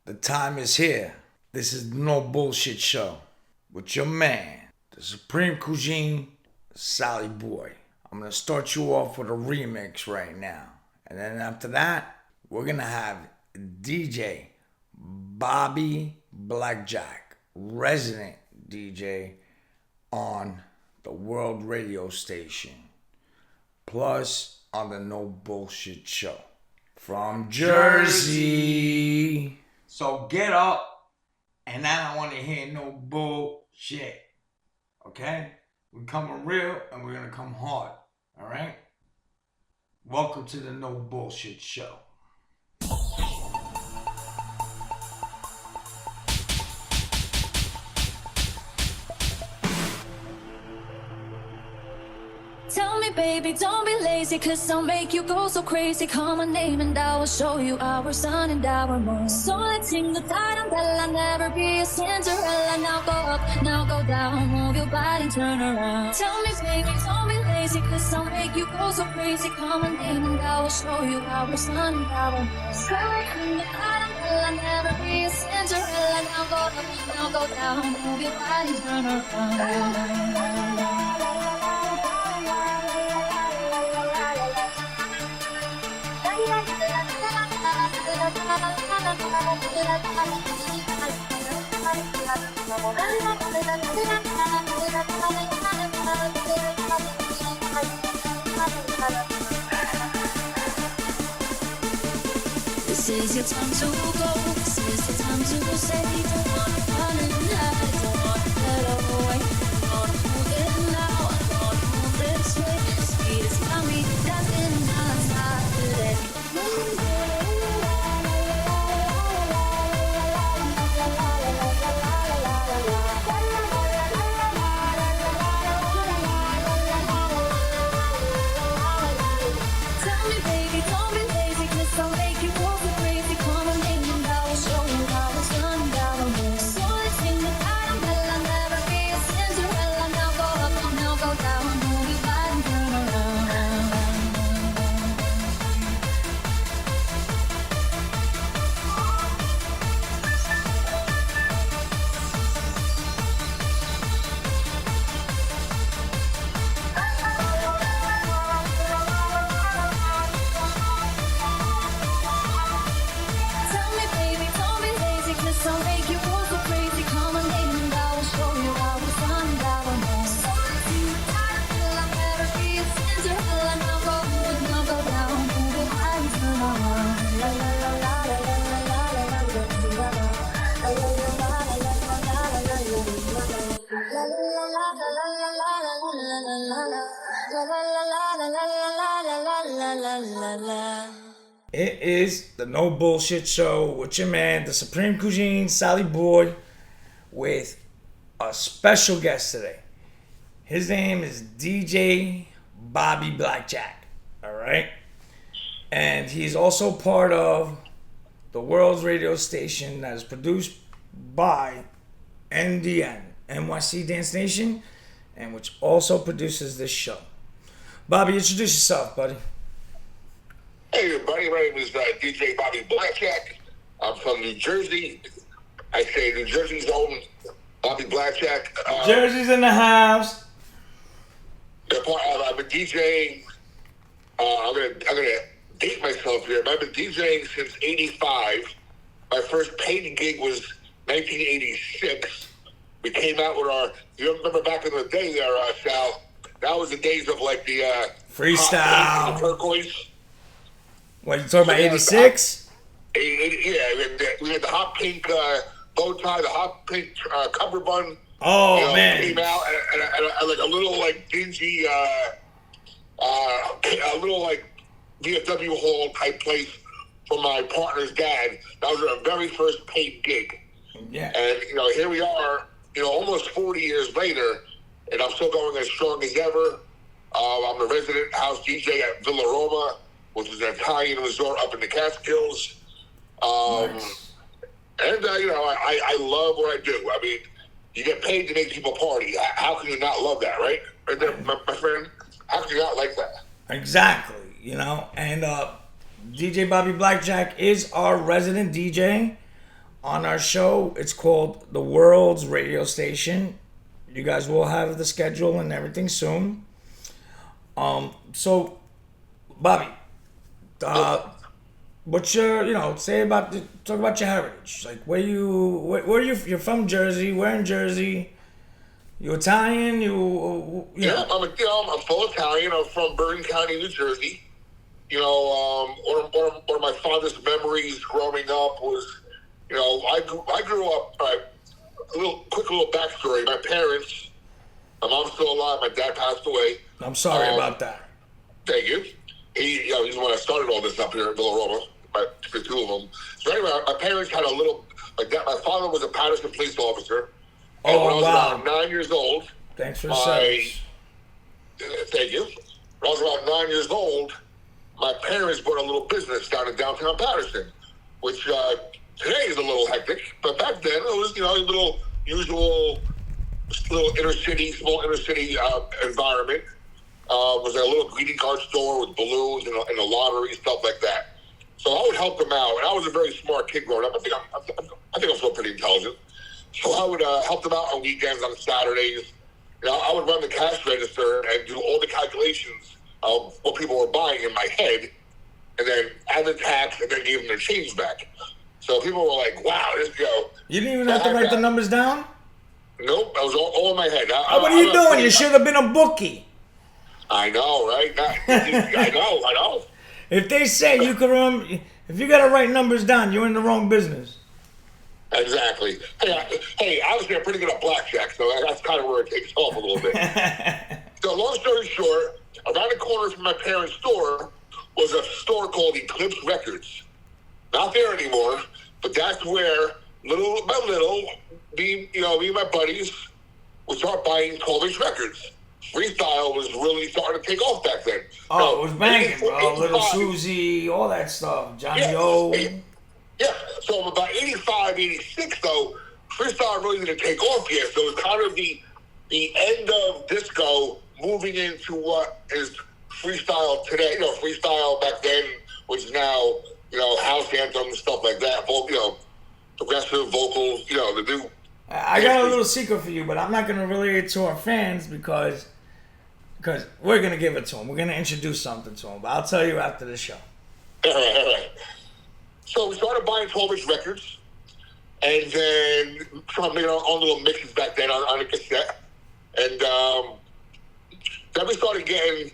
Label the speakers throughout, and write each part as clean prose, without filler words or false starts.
Speaker 1: The time is here. This is the No Bullshit Show with your man, the Supreme Cuisine, Sally Boy. I'm gonna start you off with a remix right now. And then after that, we're gonna have DJ Bobby Blackjack, resident DJ on the World Radio Station, plus on the No Bullshit Show from Jersey. So get up, and I don't want to hear no bullshit. Okay? We're coming real, and we're gonna come hard. All right? Welcome to the No Bullshit Show.
Speaker 2: Tell me, baby, don't be lazy, 'cause I'll make you go so crazy. Call my name and I will show you our sun and our moon. So let's sing the tarantella, never be a Cinderella. Now go up, now go down, move your body, turn around. Tell me, baby, don't be lazy, 'cause I'll make you go so crazy. Call my name and I will show you our sun and our moon. So let's sing the tarantella, never be a Cinderella. Now go up, now go down, move your body, turn around. This is your time to go. This is the time to say don't wanna run and hide, don't wanna get away. I wanna move it now, I wanna move this way. Speed is got me dancing outside today. Tell me, baby, don't be lazy, 'cause I'll make you go so crazy. Call my name and I will show you how it's done down the road. So let's sing the tarantella, never be a Cinderella. Now go up, now go down, move your body, turn around. Tell me, baby, don't be lazy, 'cause I'll make you go so crazy. Call my name and I will show you how it's done down the road. So let's sing the tarantella, never be a Cinderella. Now go up, now go down, move your body, turn around. La la la la la la la la la la la la. La la la la la la la la la la la. La la la la la la la la la la la. La la la la la la la la la la.
Speaker 1: It is the No Bullshit Show with your man, the Supreme Cuisine, Sally Boy, with a special guest today. His name is DJ Bobby Blackjack, all right? And he's also part of the world's radio station that is produced by NDN, NYC Dance Nation, and which also produces this show. Bobby, introduce yourself, buddy.
Speaker 3: Hey everybody, my name is DJ Bobby Blackjack. I'm from New Jersey. I say New Jersey's home. Bobby Blackjack.
Speaker 1: Jersey's in the house.
Speaker 3: I've been DJing. I'm gonna date myself here. But I've been DJing since '85. My first paid gig was 1986. We came out with our. You remember back in the day there, Sal? That was the days of like the
Speaker 1: Freestyle.
Speaker 3: the turquoise.
Speaker 1: What, you talking about 86?
Speaker 3: Yeah, we had the hot pink bow tie, the hot pink cover bun.
Speaker 1: Oh, man.
Speaker 3: Came out and like a little like dingy, a little like VFW hall type place for my partner's dad. That was our very first paid gig.
Speaker 1: Yeah.
Speaker 3: And here we are, almost 40 years later, and I'm still going as strong as ever. I'm the resident house DJ at Villa Roma, which is an Italian resort up in the Catskills.
Speaker 1: Nice.
Speaker 3: And, I love what I do. I mean, you get paid to make people party. How can you not love that, right? Right there, my friend? How can you not like that?
Speaker 1: Exactly, and DJ Bobby Blackjack is our resident DJ on our show. It's called The World's Radio Station. You guys will have the schedule and everything soon. So, Bobby, what's your, talk about your heritage. Like, where are you, you're from Jersey, where in Jersey? You Italian,
Speaker 3: Yeah, I'm full Italian. I'm from Bergen County, New Jersey. One of my fondest memories growing up was, I grew up, a little backstory. My parents, my mom's still alive, my dad passed away.
Speaker 1: I'm sorry about that.
Speaker 3: Thank you. He's the one that started all this up here in Villaroma, the two of them. So anyway, my parents had my father was a Patterson police officer. And when I was about 9 years old.
Speaker 1: Thanks for the service.
Speaker 3: Thank you. When I was about 9 years old, my parents bought a little business down in downtown Patterson, which today is a little hectic, but back then it was, a little usual, small inner city environment. It was a little greeting card store with balloons and a lottery, stuff like that. So I would help them out, and I was a very smart kid growing up. I think I'm still pretty intelligent. So I would help them out on weekends, on Saturdays. I would run the cash register and do all the calculations of what people were buying in my head, and then add the tax, and then give them their change back. So people were like, "Wow, this go."
Speaker 1: You didn't even have to write the numbers down?
Speaker 3: Nope, that was all in my head.
Speaker 1: What are you doing? You should have been a bookie.
Speaker 3: I know, right? I know.
Speaker 1: If they say you can remember, if you got to write numbers down, you're in the wrong business.
Speaker 3: Exactly. Hey, obviously I'm pretty good at blackjack, so that's kind of where it takes off a little bit. So long story short, around the corner from my parents' store was a store called Eclipse Records. Not there anymore, but that's where little by little, me and my buddies would start buying 12-inch records. Freestyle was really starting to take off back then.
Speaker 1: Oh, it was banging, bro. Little Susie, all that stuff. Johnny O.
Speaker 3: Yeah, so about 85, 86, though, freestyle really didn't take off yet. So it's kind of the end of disco moving into what is freestyle today. Freestyle back then was now, house anthems, stuff like that. Progressive vocals, the new...
Speaker 1: I got a little secret for you, but I'm not going to relay it to our fans because we're going to give it to them. We're going to introduce something to them, but I'll tell you after the show.
Speaker 3: All right. So we started buying 12-inch records, and then trying to make our own little mixes back then on a cassette. And then we started going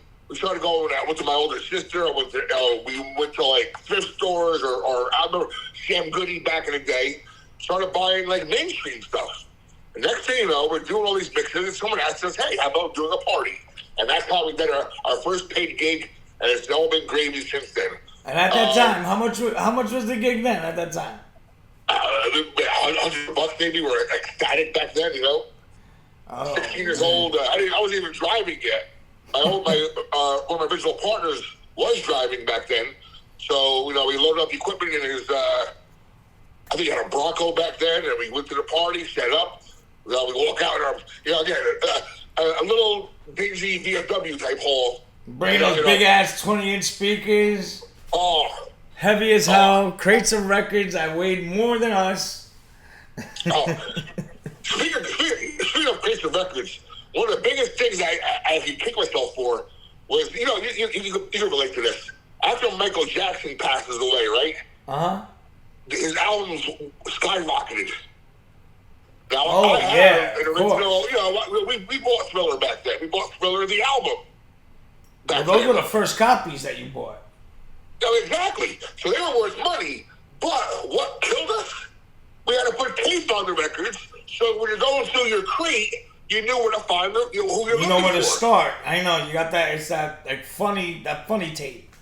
Speaker 3: out. I went to my older sister. We went to like thrift stores or I remember Sam Goody back in the day. Started buying like mainstream stuff. And next thing you know, we're doing all these mixes, and someone asked us, "Hey, how about doing a party?" And that's how we did our first paid gig, and it's all been gravy since then.
Speaker 1: And at that time, how much was the gig then? At that time,
Speaker 3: $100 maybe. We were ecstatic back then, 16 years old. I wasn't even driving yet. One of my original partners was driving back then, so we loaded up the equipment in his. I think he had a Bronco back then, and we went to the party, set up. We walk out in our, a little dingy VFW type haul.
Speaker 1: Bring those big ass 20-inch speakers.
Speaker 3: Oh,
Speaker 1: heavy as hell. Crates of records. I weighed more than us.
Speaker 3: Speaking of crates of records, one of the biggest things I could kick myself for was, you can relate to this. After Michael Jackson passes away, right? His albums skyrocketed. Now, I had an original, we bought Thriller back then. We bought Thriller, the album.
Speaker 1: Those were the first copies that you bought.
Speaker 3: Exactly. So they were worth money. But what killed us? We had to put tape on the records, so when you're going through your crate, you knew where to find who you're looking for.
Speaker 1: You know where to start. I know. You got that. It's that funny tape.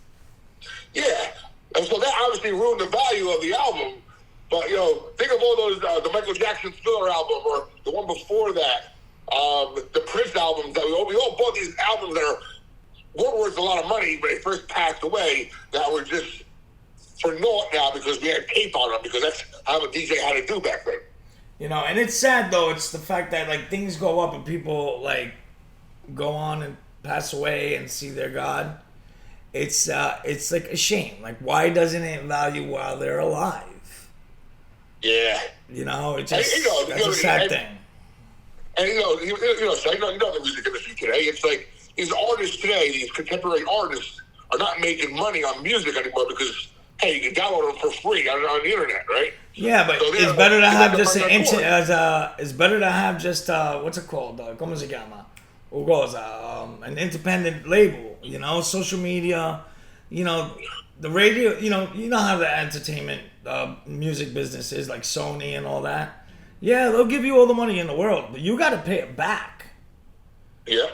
Speaker 3: Yeah. And so that obviously ruined the value of the album. But, think of all those, the Michael Jackson Thriller album or the one before that, the Prince albums that we all bought these albums that were worth a lot of money when they first passed away that were just for naught now because we had tape on them because that's how a DJ had to do back then.
Speaker 1: And it's sad though. It's the fact that like things go up and people like go on and pass away and see their God. It's like a shame. Like, why doesn't it value while they're alive?
Speaker 3: Yeah.
Speaker 1: You know, it
Speaker 3: And,
Speaker 1: just that's a sad thing.
Speaker 3: And so you know the music industry today. It's like these artists today, these contemporary artists, are not making money on music anymore because hey, you can download them for free on the internet, right?
Speaker 1: Yeah, but
Speaker 3: So
Speaker 1: it's better to have just it's better to have just what's it called? ¿Cómo se llama? An independent label. You know, social media. You know, the radio. You know how the entertainment music business is, like Sony and all that. Yeah, they'll give you all the money in the world, but you got to pay it back.
Speaker 3: Yeah.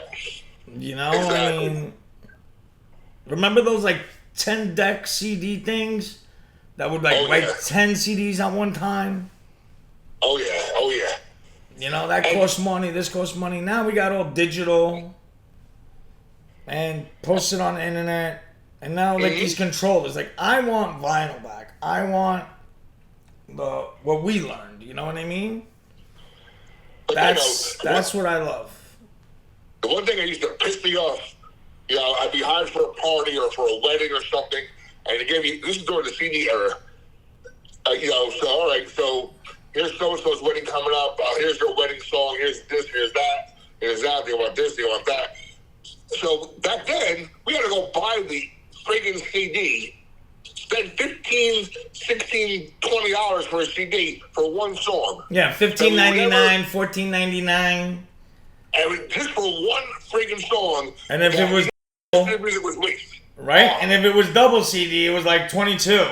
Speaker 1: You know,
Speaker 3: Exactly.
Speaker 1: I mean, remember those like 10-deck CD things that would like write 10 CDs at one time?
Speaker 3: Oh yeah.
Speaker 1: You know, that costs money, this costs money. Now we got all digital and post it on the internet. And now like these controllers, like I want vinyl back. I want what we learned, you know what I mean?
Speaker 3: But
Speaker 1: That's what I love.
Speaker 3: The one thing that used to piss me off, you know, I'd be hired for a party or for a wedding or something, and they gave me, this is during the CD era, you know, so, all right, so here's so-and-so's wedding coming up, here's your wedding song, here's this, here's that, do you want this, do you want that? So back then, we had to go buy the friggin' CD, spend $15, $16, $20 for a CD for one song.
Speaker 1: Yeah, $15.99, $14.99.
Speaker 3: And just for one friggin' song.
Speaker 1: And if it was
Speaker 3: music was waste.
Speaker 1: right, and if it was double CD, it was like 22.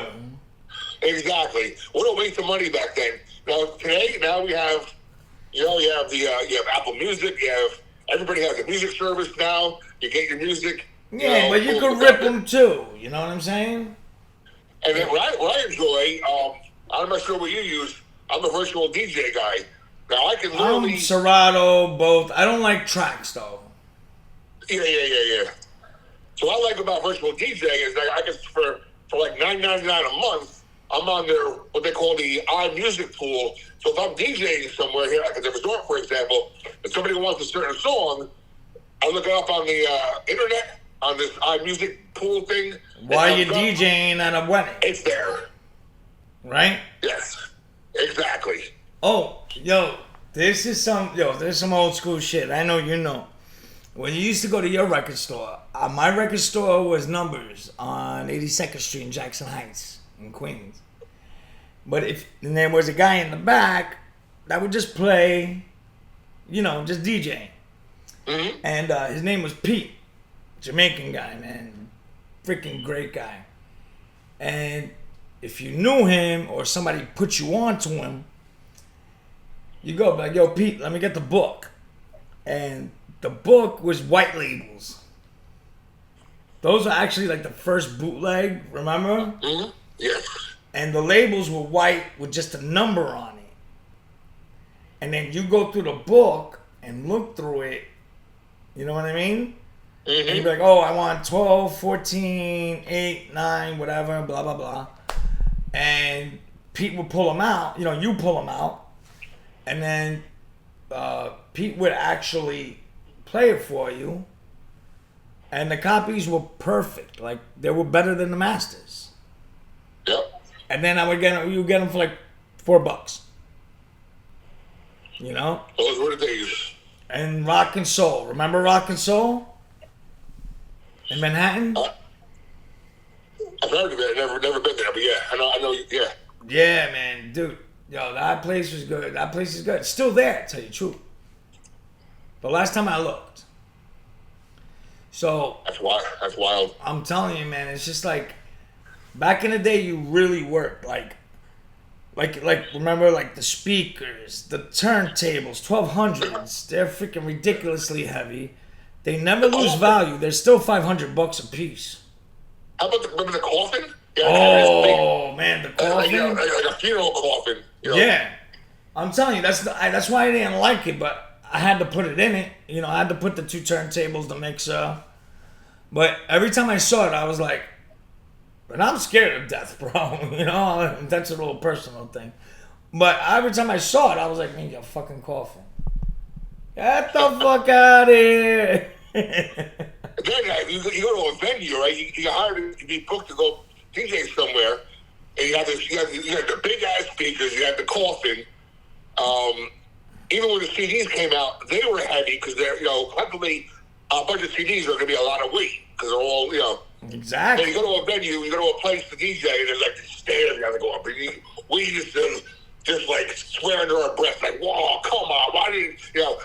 Speaker 3: Exactly. What a waste of money back then. Now today, we have, you have Apple Music. You have everybody has a music service now. You get your music.
Speaker 1: Yeah, but you could rip them too. You know what I'm saying?
Speaker 3: And then what I enjoy, I'm not sure what you use. I'm a virtual DJ guy. Now I can literally
Speaker 1: Serato, both. I don't like tracks though.
Speaker 3: Yeah. So what I like about virtual DJ is that I can for like $9.99 a month, I'm on their what they call the iMusic pool. So if I'm DJing somewhere here, like at the resort, for example, if somebody wants a certain song, I look it up on the internet on this iMusic pool thing.
Speaker 1: While you're DJing at a wedding,
Speaker 3: it's there.
Speaker 1: Right?
Speaker 3: Yes, exactly.
Speaker 1: Oh, there's some old school shit. I know you know. When you used to go to your record store, my record store was Numbers on 82nd Street in Jackson Heights in Queens. But and there was a guy in the back that would just play, just DJ.
Speaker 3: Mm-hmm.
Speaker 1: And his name was Pete, Jamaican guy, man, freaking great guy. And if you knew him or somebody put you on to him, you go like, yo, Pete, let me get the book. And the book was white labels. Those are actually like the first bootleg, remember?
Speaker 3: Mm-hmm. Yes.
Speaker 1: And the labels were white with just a number on it. And then you go through the book and look through it. You know what I mean?
Speaker 3: Mm-hmm.
Speaker 1: And you'd be like, oh, I want 12, 14, 8, 9, whatever, blah, blah, blah. And Pete would pull them out. You pull them out. And then Pete would actually play it for you. And the copies were perfect. Like, they were better than the masters.
Speaker 3: Yep.
Speaker 1: And then you get them for like $4. You know?
Speaker 3: Those were the days.
Speaker 1: And Rock and Soul. Remember Rock and Soul? In Manhattan?
Speaker 3: I've heard of it. Never been there, but yeah, I know. Yeah.
Speaker 1: Yeah, man, dude. Yo, that place was good. That place is good. It's still there, to tell you the truth. The last time I looked. So
Speaker 3: That's wild.
Speaker 1: I'm telling you, man, it's just like back in the day, you really worked. Like remember, like the speakers, the turntables, 1200s. They're freaking ridiculously heavy. They never lose value. They're still $500 a piece.
Speaker 3: How about remember the coffin? Yeah,
Speaker 1: Oh man, the
Speaker 3: like
Speaker 1: coffin.
Speaker 3: like a funeral coffin.
Speaker 1: Yeah, I'm telling you, that's why I didn't like it, but I had to put it in it. I had to put the 2 turntables, the mixer. But every time I saw it, I was like, and I'm scared of death, bro. That's a little personal thing. But every time I saw it, I was like, man, you fucking coffin. Get the fuck out of here.
Speaker 3: Then you go to a venue, right? You get hired to be booked to go DJ somewhere, and you have the big ass speakers, you have the coffin, even when the CDs came out, they were heavy because they're, luckily a bunch of CDs are going to be a lot of weight because they're all,
Speaker 1: Exactly.
Speaker 3: When you go to a venue, you go to a place to DJ, and there's like the stairs you have to go up. And we used to just like swear under our breath, like, "Whoa, come on, why didn't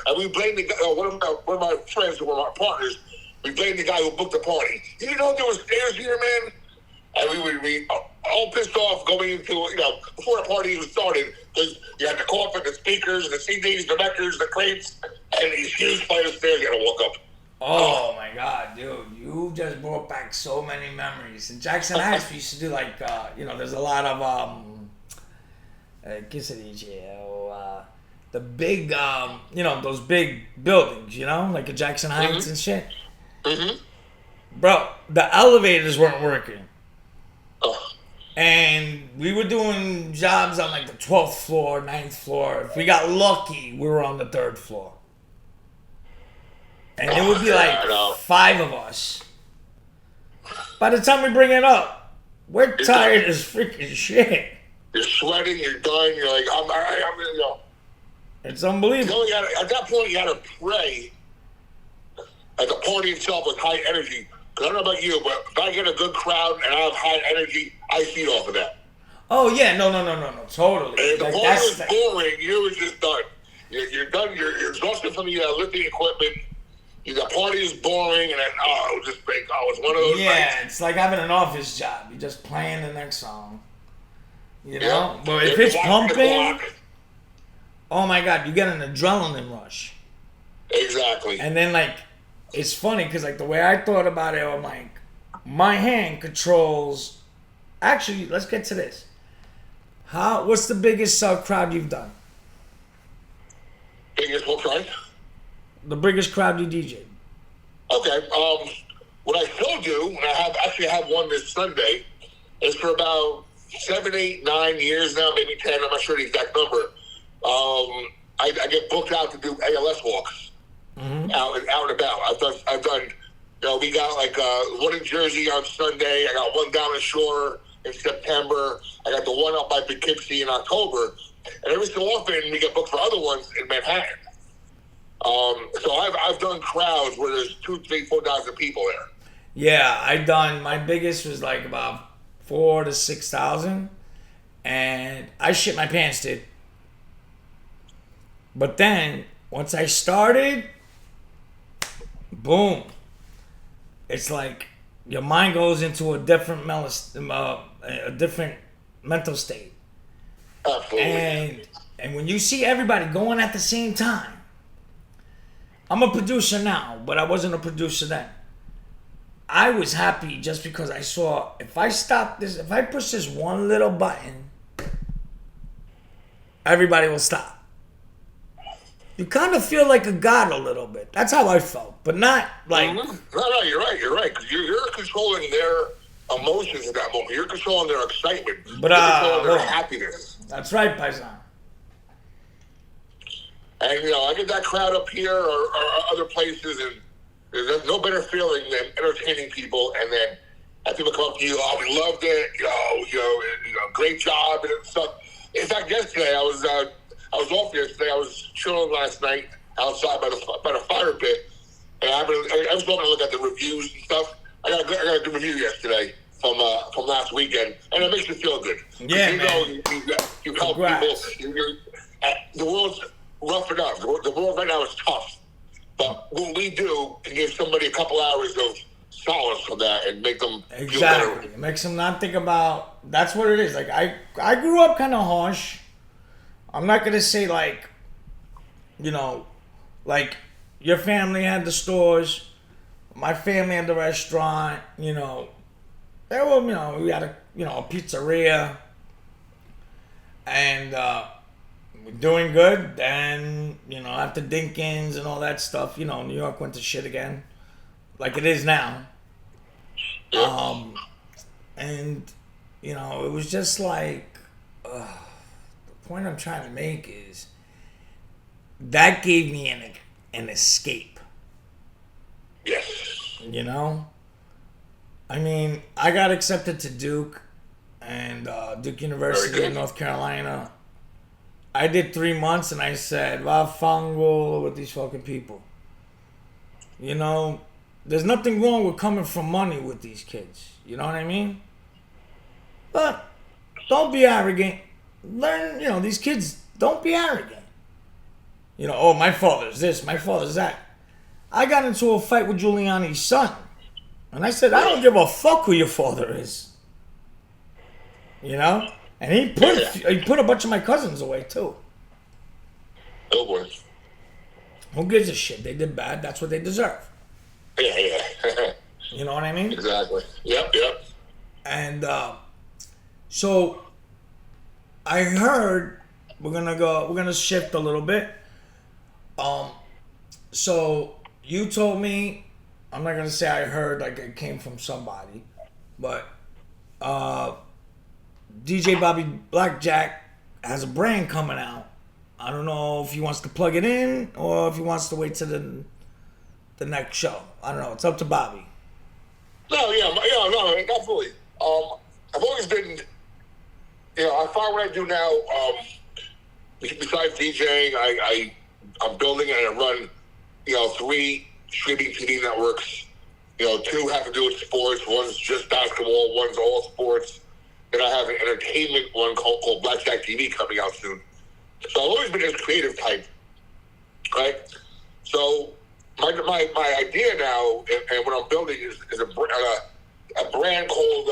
Speaker 3: And we blamed the guy. One of my friends, who were my partners, we blamed the guy who booked the party. You didn't know there was stairs here, man. And we would be all pissed off going into before the party even started because you had the coffin, the speakers, the CDs, the records, the crates, and these huge flight of stairs you had to walk up.
Speaker 1: Oh my God, dude! You just brought back so many memories. In Jackson Heights, we used to do like, there's a lot of ¿qué se dice? The big, those big buildings, like in Jackson Heights and shit.
Speaker 3: Mm-hmm.
Speaker 1: Bro, the elevators weren't working,
Speaker 3: Oh.
Speaker 1: and we were doing jobs on like the 12th floor, 9th floor. If we got lucky, we were on the 3rd floor. And it would be like 5 of us. By the time we bring it up, we're tired as freaking shit.
Speaker 3: You're sweating, you're done, you're like, I'm
Speaker 1: It's unbelievable.
Speaker 3: At that point, you had to pray that the party itself was high energy. Because I don't know about you, but if I get a good crowd and I have high energy, I feed off of that.
Speaker 1: Oh, yeah. No. Totally.
Speaker 3: And if the party was boring, you were just done. You're done. You're exhausted from the lifting equipment. The party is boring, and then, it was just like, it's one of those nights.
Speaker 1: It's like having an office job. You're just playing the next song. You know?
Speaker 3: Yeah.
Speaker 1: But if it's pumping, oh my God, you get an adrenaline rush.
Speaker 3: Exactly.
Speaker 1: And then, like, it's funny because, like, the way I thought about it, I'm like, my hand controls. Actually, let's get to this. What's the biggest crowd you've done?
Speaker 3: Biggest what crowd?
Speaker 1: The biggest crowd you DJ'd.
Speaker 3: Okay. What I still do, and I have one this Sunday, is for about 7, 8, 9 years now, maybe 10. I'm not sure the exact number. I get booked out to do ALS walks out and about. I've done. We got like one in Jersey on Sunday. I got one down the shore in September. I got the one up by Poughkeepsie in October. And every so often we get booked for other ones in Manhattan. So I've done crowds where there's 2,000, 3,000, 4,000 people there.
Speaker 1: Yeah, my biggest was like about 4,000 to 6,000, and I shit my pants, dude. But then once I started, boom! It's like your mind goes into a different mental state.
Speaker 3: Absolutely.
Speaker 1: And when you see everybody going at the same time. I'm a producer now, but I wasn't a producer then. I was happy just because I saw if I push this one little button, everybody will stop. You kind of feel like a god a little bit. That's how I felt, but not like.
Speaker 3: Mm-hmm. No, you're right. Because you're controlling their emotions at that moment. You're controlling their excitement.
Speaker 1: But
Speaker 3: you're controlling their happiness.
Speaker 1: That's right, Paisan.
Speaker 3: And, I get that crowd up here or other places, and there's no better feeling than entertaining people, and then have people come up to you, we loved it, great job, and stuff. In fact, yesterday, I was off yesterday. I was chilling last night outside by the fire pit, and I was going to look at the reviews and stuff. I got a good review yesterday from last weekend, and it makes you feel good.
Speaker 1: Yeah,
Speaker 3: You help people. The world's rough enough. The world right now is tough. But what we do can give somebody a couple hours of solace from that and make them feel better.
Speaker 1: It makes them not think about. That's what it is. Like I grew up kind of harsh. I'm not gonna say like your family had the stores, my family had the restaurant. There were we had a pizzeria, and we're doing good. Then after Dinkins and all that stuff, New York went to shit again, like it is now. And it was just like the point I'm trying to make is that gave me an escape.
Speaker 3: Yes.
Speaker 1: I mean, I got accepted to Duke and Duke University in North Carolina. I did 3 months and I said, "Vafango with these fucking people." You know, there's nothing wrong with coming from money with these kids. You know what I mean? But don't be arrogant. Learn, you know, these kids, don't be arrogant. You know, oh, my father's this, my father's that. I got into a fight with Giuliani's son. And I said, I don't give a fuck who your father is. You know? And he put a bunch of my cousins away, too.
Speaker 3: Oh, boy.
Speaker 1: Who gives a shit? They did bad. That's what they deserve.
Speaker 3: Yeah.
Speaker 1: You know what I mean?
Speaker 3: Exactly. Yep.
Speaker 1: And so I heard we're gonna shift a little bit. So you told me, I'm not gonna say I heard like it came from somebody, but DJ Bobby Blackjack has a brand coming out. I don't know if he wants to plug it in or if he wants to wait to the next show. I don't know. It's up to Bobby.
Speaker 3: No, absolutely. I've always been, you know, I find what I do now, besides DJing, I'm building and I run, you know, 3 streaming TV networks. You know, 2 have to do with sports. One's just basketball. One's all sports. Then I have an entertainment one called Blackjack TV coming out soon. So I've always been this creative type, right? So my idea now, and what I'm building is a brand called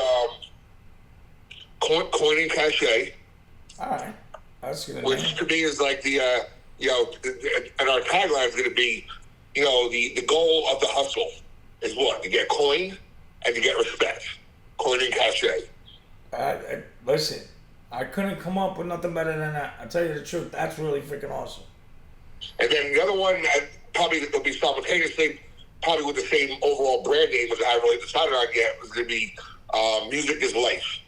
Speaker 3: Coin and Cachet.
Speaker 1: All right, that's good.
Speaker 3: Which to me is like the you know, and our tagline is going to be, you know, the goal of the hustle is what? To get coin and to get respect. Coin and Cachet.
Speaker 1: Listen, I couldn't come up with nothing better than that. I tell you the truth, that's really freaking awesome.
Speaker 3: And then the other one, probably it'll be simultaneously, probably with the same overall brand name, which I haven't really decided on yet, was going to be Music is Life.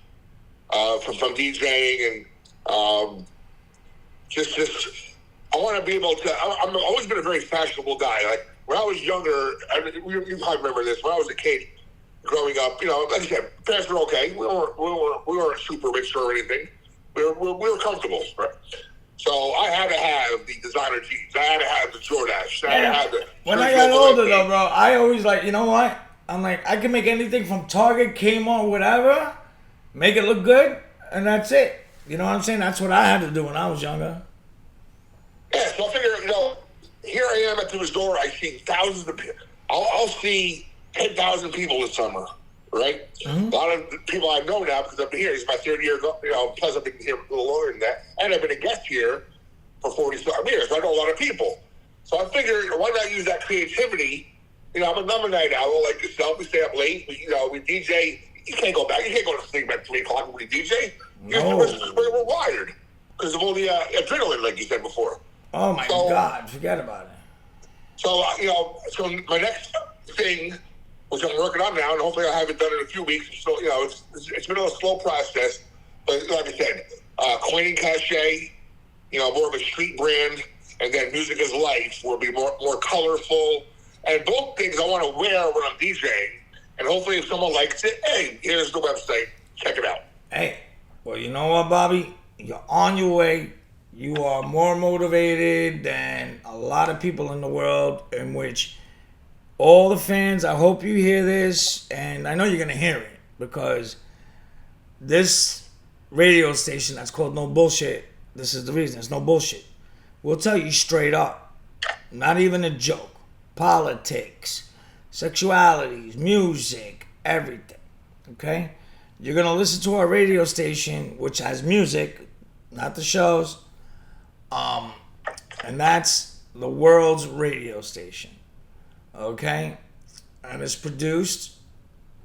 Speaker 3: From DJing and just I want to be able to. I've always been a very fashionable guy. Like when I was younger, you probably remember this. When I was a kid, growing up, you know, like I said, pants were okay. We weren't super rich or anything. We were comfortable, right? So I had to have the designer jeans. I had to have the Jordache. I had to have the.
Speaker 1: When I got older, though, bro, I always like, you know what? I'm like, I can make anything from Target, Kmart, whatever, make it look good, and that's it. You know what I'm saying? That's what I had to do when I was younger.
Speaker 3: Yeah, so I figure, you know, here I am at the store. I see thousands of people. I'll see 10,000 people this summer, right? Mm-hmm. A lot of people I know now because I've been here. It's my 3rd year, you know, plus I've been here a little longer than that. And I've been a guest here for 40-some years. So I know a lot of people. So I figured, why not use that creativity? You know, I'm a night owl like yourself. We stay up late. We DJ. You can't go back. You can't go to sleep at 3 o'clock when we DJ.
Speaker 1: No.
Speaker 3: We're wired because of all the adrenaline, like you said before.
Speaker 1: Oh, my God. Forget about it.
Speaker 3: So, you know, so my next thing, which I'm working on now, and hopefully I'll have it done in a few weeks. So, you know, it's been a slow process. But like I said, Coin and Cachet, you know, more of a street brand. And then Music is Life will be more colorful. And both things I want to wear when I'm DJing. And hopefully if someone likes it, hey, here's the website. Check it out.
Speaker 1: Hey, well, you know what, Bobby? You're on your way. You are more motivated than a lot of people in the world, in which all the fans, I hope you hear this, and I know you're going to hear it, because this radio station that's called No Bullshit, this is the reason, it's no bullshit. We'll tell you straight up, not even a joke, politics, sexualities, music, everything, okay? You're going to listen to our radio station, which has music, not the shows, and that's the world's radio station, okay? And it's produced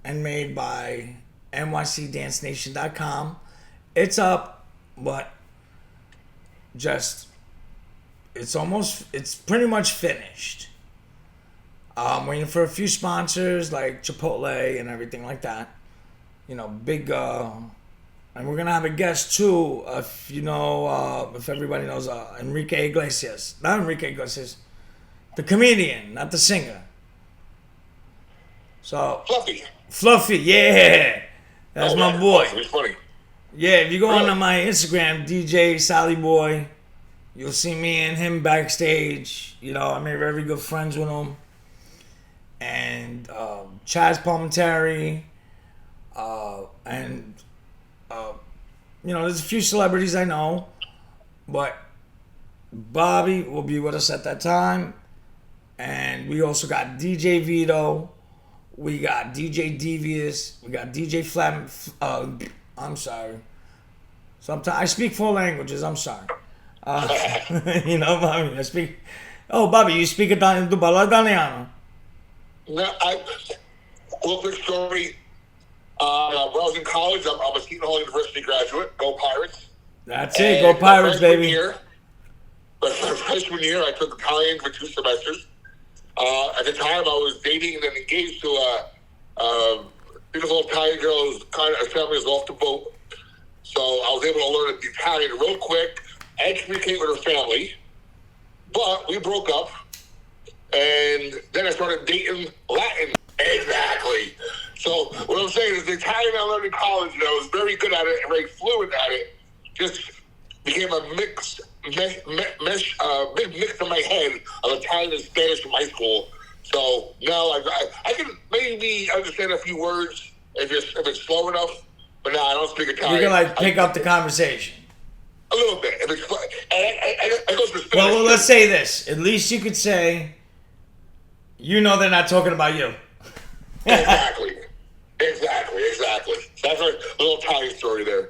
Speaker 1: and made by nycdancenation.com. It's up, but just, it's pretty much finished. I'm waiting for a few sponsors like Chipotle and everything like that. You know, big, and we're going to have a guest too, if you know, if everybody knows Enrique Iglesias. Not Enrique Iglesias, the comedian, not the singer. So Fluffy, yeah. That's my boy.
Speaker 3: It's funny.
Speaker 1: Yeah, if you go on my Instagram, DJ Sally Boy, You'll see me and him backstage. You know, I made very good friends with him. And Chaz Palminteri. And you know, there's a few celebrities I know. But Bobby will be with us at that time. And we also got DJ Vito. We got DJ Devious. We got DJ Flam. I'm sorry. Sometimes I speak 4 languages. I'm sorry. You know, Bobby, I speak. Oh, Bobby, you speak Italian? Tu parla italiano?
Speaker 3: No, well, quick story. When I was in college, I'm a Seton Hall University graduate. Go Pirates.
Speaker 1: That's it. Go Pirates, baby.
Speaker 3: My freshman year, I took Italian for 2 semesters. At the time, I was dating and then engaged to a beautiful Italian girl whose her family was off the boat. So I was able to learn Italian real quick and communicate with her family. But we broke up. And then I started dating Latin. Exactly. So what I'm saying is the Italian I learned in college, I was very good at it and very fluent at it. Just became a big mix in my head of Italian and Spanish from high school. So now I can maybe understand a few words if it's slow enough, but no, I don't speak Italian.
Speaker 1: You can pick up the conversation.
Speaker 3: A little bit. If it's, I go to Spanish.
Speaker 1: Well, let's say this. At least you could say, you know, they're not talking about you.
Speaker 3: Exactly. That's a little Italian story there.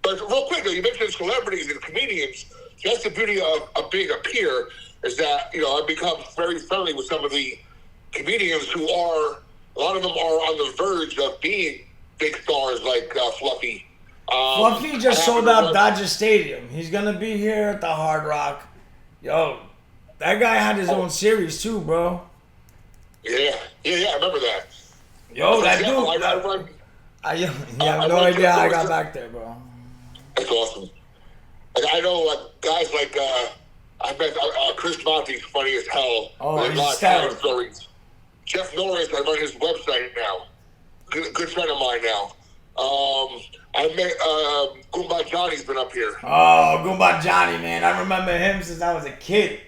Speaker 3: But real quick, though, you mentioned celebrities and comedians. So that's the beauty of being a peer, is that, you know, I've become very friendly with some of the comedians who a lot of them are on the verge of being big stars like Fluffy.
Speaker 1: Fluffy just sold out Dodger Stadium. He's going to be here at the Hard Rock. Yo, that guy had his own series too, bro.
Speaker 3: Yeah, I remember that.
Speaker 1: Yo, that dude. I have no idea how I got back there, bro.
Speaker 3: That's awesome. Like, I know guys like I met Chris Monty's funny as hell.
Speaker 1: Oh, he's stellar.
Speaker 3: Stories. Jeff Norris, I run his website now. Good friend of mine now. I met Goomba Johnny's been up here.
Speaker 1: Oh, Goomba Johnny, man. I remember him since I was a kid.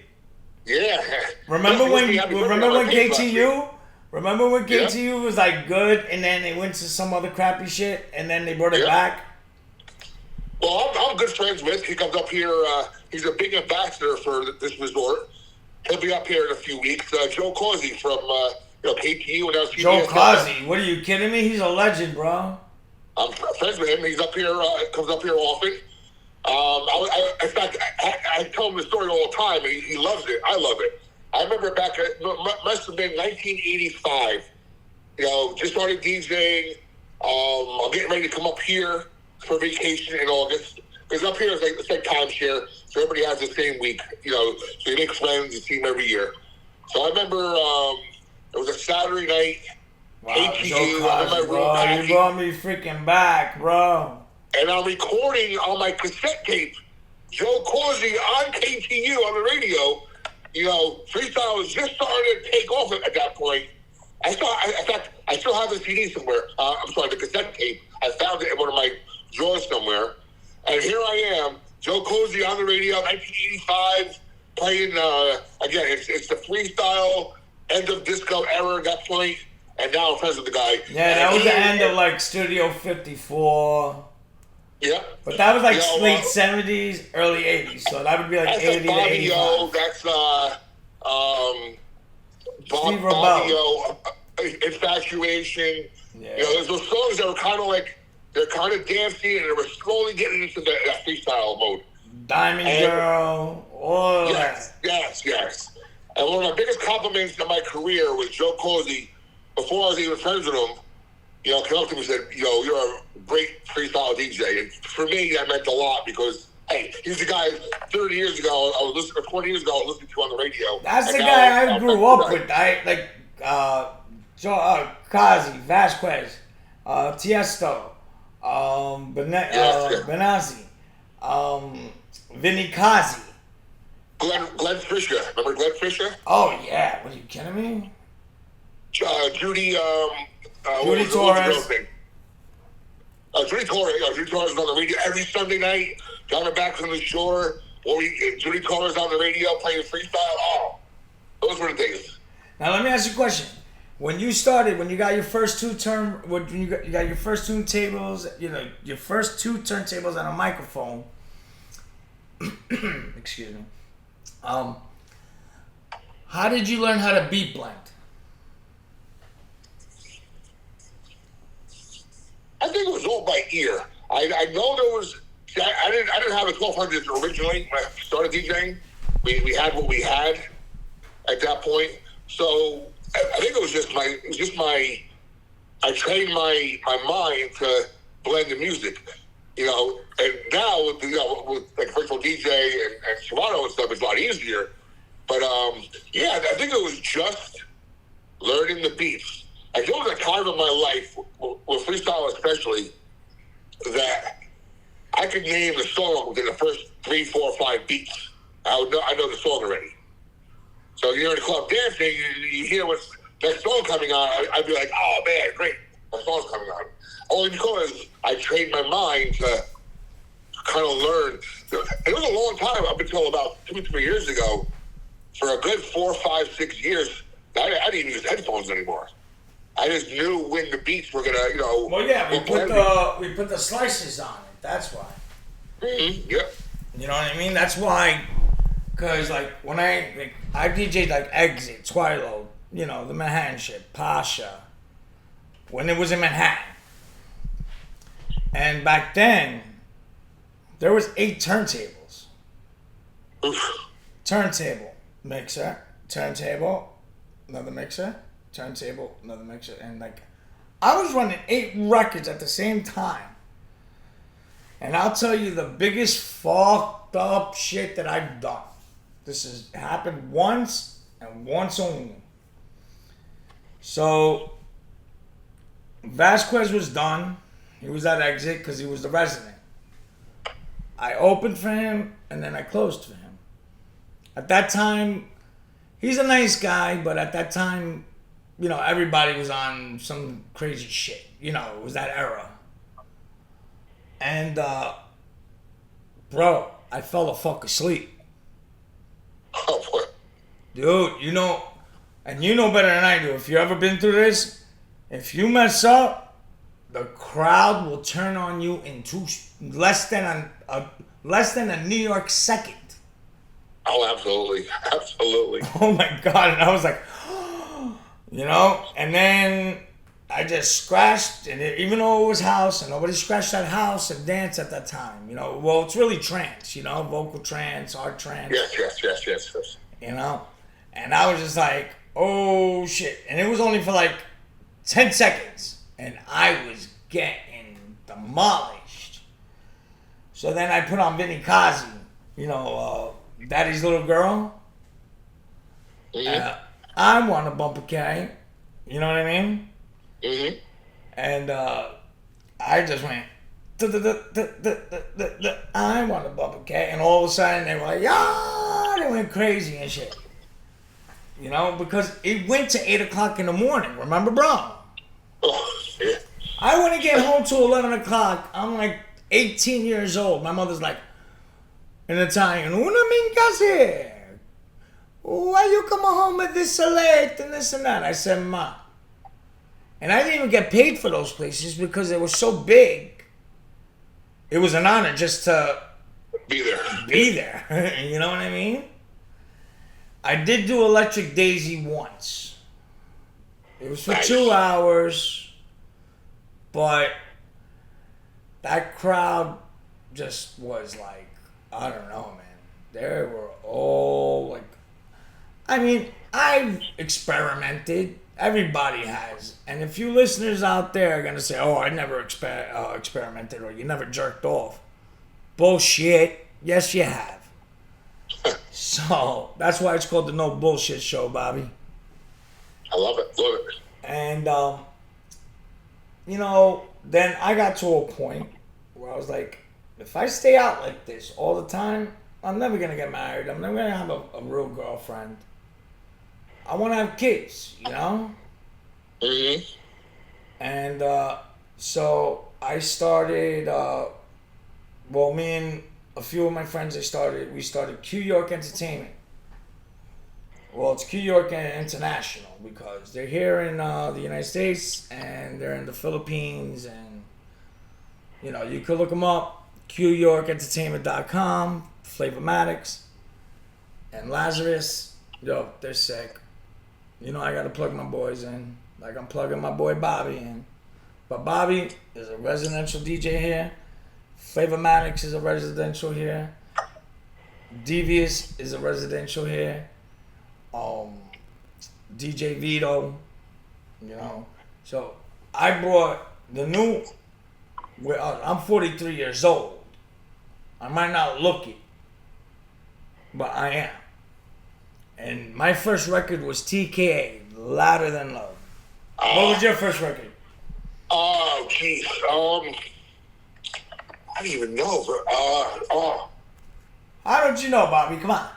Speaker 3: Yeah.
Speaker 1: Remember when KTU? Remember when KTU was like good and then they went to some other crappy shit and then they brought it back?
Speaker 3: Well, I'm good friends with. He comes up here. He's a big ambassador for this resort. He'll be up here in a few weeks. Joe Causey from KTU and LCBS.
Speaker 1: Joe Causey? What are you kidding me? He's a legend, bro.
Speaker 3: I'm friends with him. He's up here. Comes up here often. In fact, I tell him the story all the time. He loves it. I love it. I remember back, must have been 1985. You know, just started DJing. I'm getting ready to come up here for vacation in August. Because up here it's like timeshare, so everybody has the same week. You know, so you make friends, you see them every year. So I remember it was a Saturday night.
Speaker 1: Wow, Joe Causey, bro, you brought me freaking back, bro.
Speaker 3: And I'm recording on my cassette tape, Joe Causey on KTU on the radio. You know, freestyle was just starting to take off at that point. In fact, I still have the CD somewhere. I'm sorry, the cassette tape. I found it in one of my drawers somewhere. And here I am, Joe Causey on the radio, 1985, playing, again, it's the freestyle, end of disco era at that point. And now I'm friends with the guy.
Speaker 1: Yeah, that was the end of like Studio 54.
Speaker 3: Yeah.
Speaker 1: But that was like late 70s, early 80s. So that would be like 80 to 85.
Speaker 3: That's
Speaker 1: Steve
Speaker 3: Bobby, Infatuation.
Speaker 1: Yeah.
Speaker 3: You know, there's those songs that were kind of like, they're kind of dancey and they were slowly getting into that freestyle mode.
Speaker 1: Diamond Girl. Oh,
Speaker 3: yes. And one of my biggest compliments in my career was Joe Causey. Before I was even friends with him, you know, came up to me and said, yo, you're a great freestyle DJ. And for me, that meant a lot because, hey, he's the guy 30 years ago, I was listening, or 20 years ago, I was listening to on the radio.
Speaker 1: That's the guy I grew up with. Joe Causey, Vasquez, Tiesto, Benassi, Vinny Kazi.
Speaker 3: Glenn Fisher. Remember Glenn Fisher?
Speaker 1: Oh, yeah. What, are you kidding me?
Speaker 3: Judy
Speaker 1: Torres.
Speaker 3: Judy Torres. Judy Torres was on the radio every Sunday night, driving back from the shore. Or Judy Colors on the radio playing freestyle. Oh, those were the days.
Speaker 1: Now let me ask you a question. When you started, when you got your first you got your first two tables, your first two turntables and a microphone. Excuse me. How did you learn how to beat blend?
Speaker 3: I think it was all by ear. I know there was. I didn't have a 1200 originally when I started DJing. We had what we had at that point. So I think it was just my. I trained my mind to blend the music, And now with like virtual DJ and Shimano and stuff, it's a lot easier. But yeah, I think it was just learning the beats. I know that time of my life, with freestyle especially, that I could name the song within the first 3, 4, 5 beats. I know the song already. So you're in the club dancing, you hear what's next song coming on. I'd be like, oh man, great, my song's coming on. Only because I trained my mind to kind of learn. It was a long time, up until about 2 or 3 years ago. For a good 4, 5, 6 years, I didn't use headphones anymore. I just knew when the beats were gonna,
Speaker 1: Well, yeah, we put the slices on it. That's why.
Speaker 3: Mm-hmm. Yep.
Speaker 1: You know what I mean? That's why. Cause like when I DJ'd like Exit, Twilo, the Manhattan shit, Pasha. When it was in Manhattan, and back then, there was 8 turntables.
Speaker 3: Oof.
Speaker 1: Turntable, mixer, turntable, another mixer. Turntable, another mixer, and like I was running 8 records at the same time. And I'll tell you the biggest fucked up shit that I've done. This has happened once and once only. So Vasquez was done. He was at Exit because he was the resident. I opened for him and then I closed for him. At that time, he's a nice guy, but at that time, everybody was on some crazy shit. It was that era. And, bro, I fell the fuck asleep.
Speaker 3: Oh, boy.
Speaker 1: Dude, and you know better than I do. If you ever been through this, if you mess up, the crowd will turn on you in less than a New York second.
Speaker 3: Oh, absolutely. Absolutely.
Speaker 1: Oh, my God. And I was like, and then I just scratched, and even though it was house, and nobody scratched that house and dance at that time, well, it's really trance, vocal trance, art trance.
Speaker 3: Yes.
Speaker 1: And I was just like, oh shit. And it was only for like 10 seconds, and I was getting demolished. So then I put on Vinny Kazi, Daddy's Little Girl.
Speaker 3: Mm-hmm.
Speaker 1: I want a bumper K. You know what I mean?
Speaker 3: Mm-hmm.
Speaker 1: And I just went, I want a bumper K. And all of a sudden they were like, yeah, they went crazy and shit. Because it went to 8 o'clock in the morning. Remember, bro?
Speaker 3: Oh, yeah.
Speaker 1: I wouldn't get home till 11 o'clock. I'm like 18 years old. My mother's like, in Italian, una minchas. Why you come home at this late and this and that? I said, Ma. And I didn't even get paid for those places because they were so big. It was an honor just to
Speaker 3: be
Speaker 1: there. You know what I mean? I did do Electric Daisy once. It was for 2 hours. But that crowd just was like, I don't know, man. They were all like, I've experimented. Everybody has. And if you listeners out there are going to say, oh, I never experimented or you never jerked off. Bullshit. Yes, you have. So, that's why it's called the No Bullshit Show, Bobby.
Speaker 3: I love it.
Speaker 1: And, then I got to a point where I was like, if I stay out like this all the time, I'm never going to get married. I'm never going to have a real girlfriend. I want to have kids,
Speaker 3: Mm-hmm.
Speaker 1: And so I started, me and a few of my friends, we started Q York Entertainment. Well, it's Q York International because they're here in the United States and they're in the Philippines, and you know, you could look them up. QYorkEntertainment.com, Flavormatics, and Lazarus. Yo, they're sick. You know, I gotta plug my boys in, like I'm plugging my boy Bobby in. But Bobby is a residential DJ here. Flavormatics is a residential here. Devious is a residential here. DJ Vito, you know. So I brought the new. I'm 43 years old. I might not look it, but I am. And my first record was TKA, Louder Than Love. What was your first record?
Speaker 3: Oh, jeez. I don't even know.
Speaker 1: How don't you know, Bobby? Come on.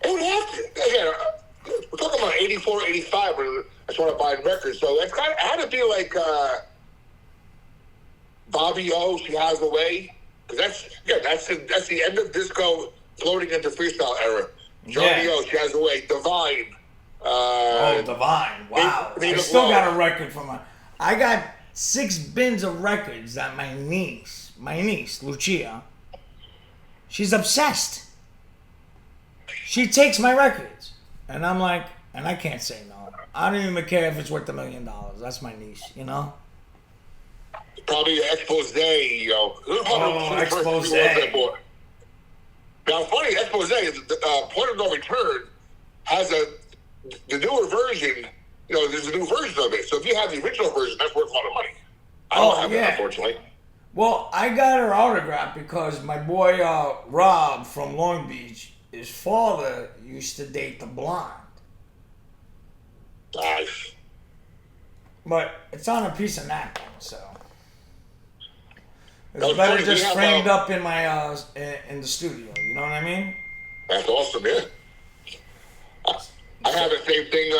Speaker 3: It would have to. Again, we're talking about 84, 85 when I started buying records. So it's kind of had to be like Bobby O, She Has a Way. Because that's the end of disco floating into freestyle era. Johnny O, She Has a Way. Divine.
Speaker 1: Divine. Wow. I still got a record from her. I got 6 bins of records that my niece, Lucia, she's obsessed. She takes my records. And I'm like, and I can't say no. I don't even care if it's worth $1 million. That's my niece, you know?
Speaker 3: Probably Expose, yo.
Speaker 1: Expose.
Speaker 3: Now, funny, Expose, Point of No Return has the newer version. You know, there's a new version of it. So if you have the original version, that's worth a lot of money. I don't have it, unfortunately.
Speaker 1: Well, I got her autograph because my boy Rob from Long Beach, his father used to date the blonde.
Speaker 3: Nice.
Speaker 1: But it's on a piece of napkin, so it's better just framed up in my in the studio. You know what I mean?
Speaker 3: That's awesome, yeah. I have the same thing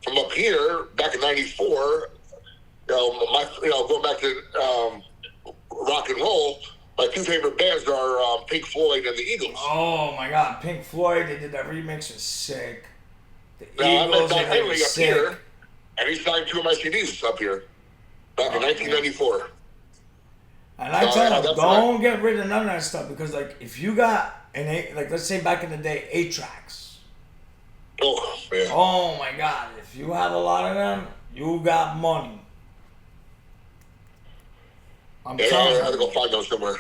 Speaker 3: from up here back in '94. Going back to rock and roll. My 2 favorite bands are Pink Floyd and the Eagles.
Speaker 1: Oh my God, Pink Floyd! They did that remix, was sick. The
Speaker 3: Eagles, I met Don
Speaker 1: are
Speaker 3: Henley up
Speaker 1: sick.
Speaker 3: here, and he signed 2 of my CDs up here back in 1994.
Speaker 1: And I tell them, don't get rid of none of that stuff because, like, if you got let's say back in the day, 8 tracks.
Speaker 3: Oh man!
Speaker 1: Oh my God! If you have a lot of them, you got money. I'm telling you.
Speaker 3: I have to go find those somewhere.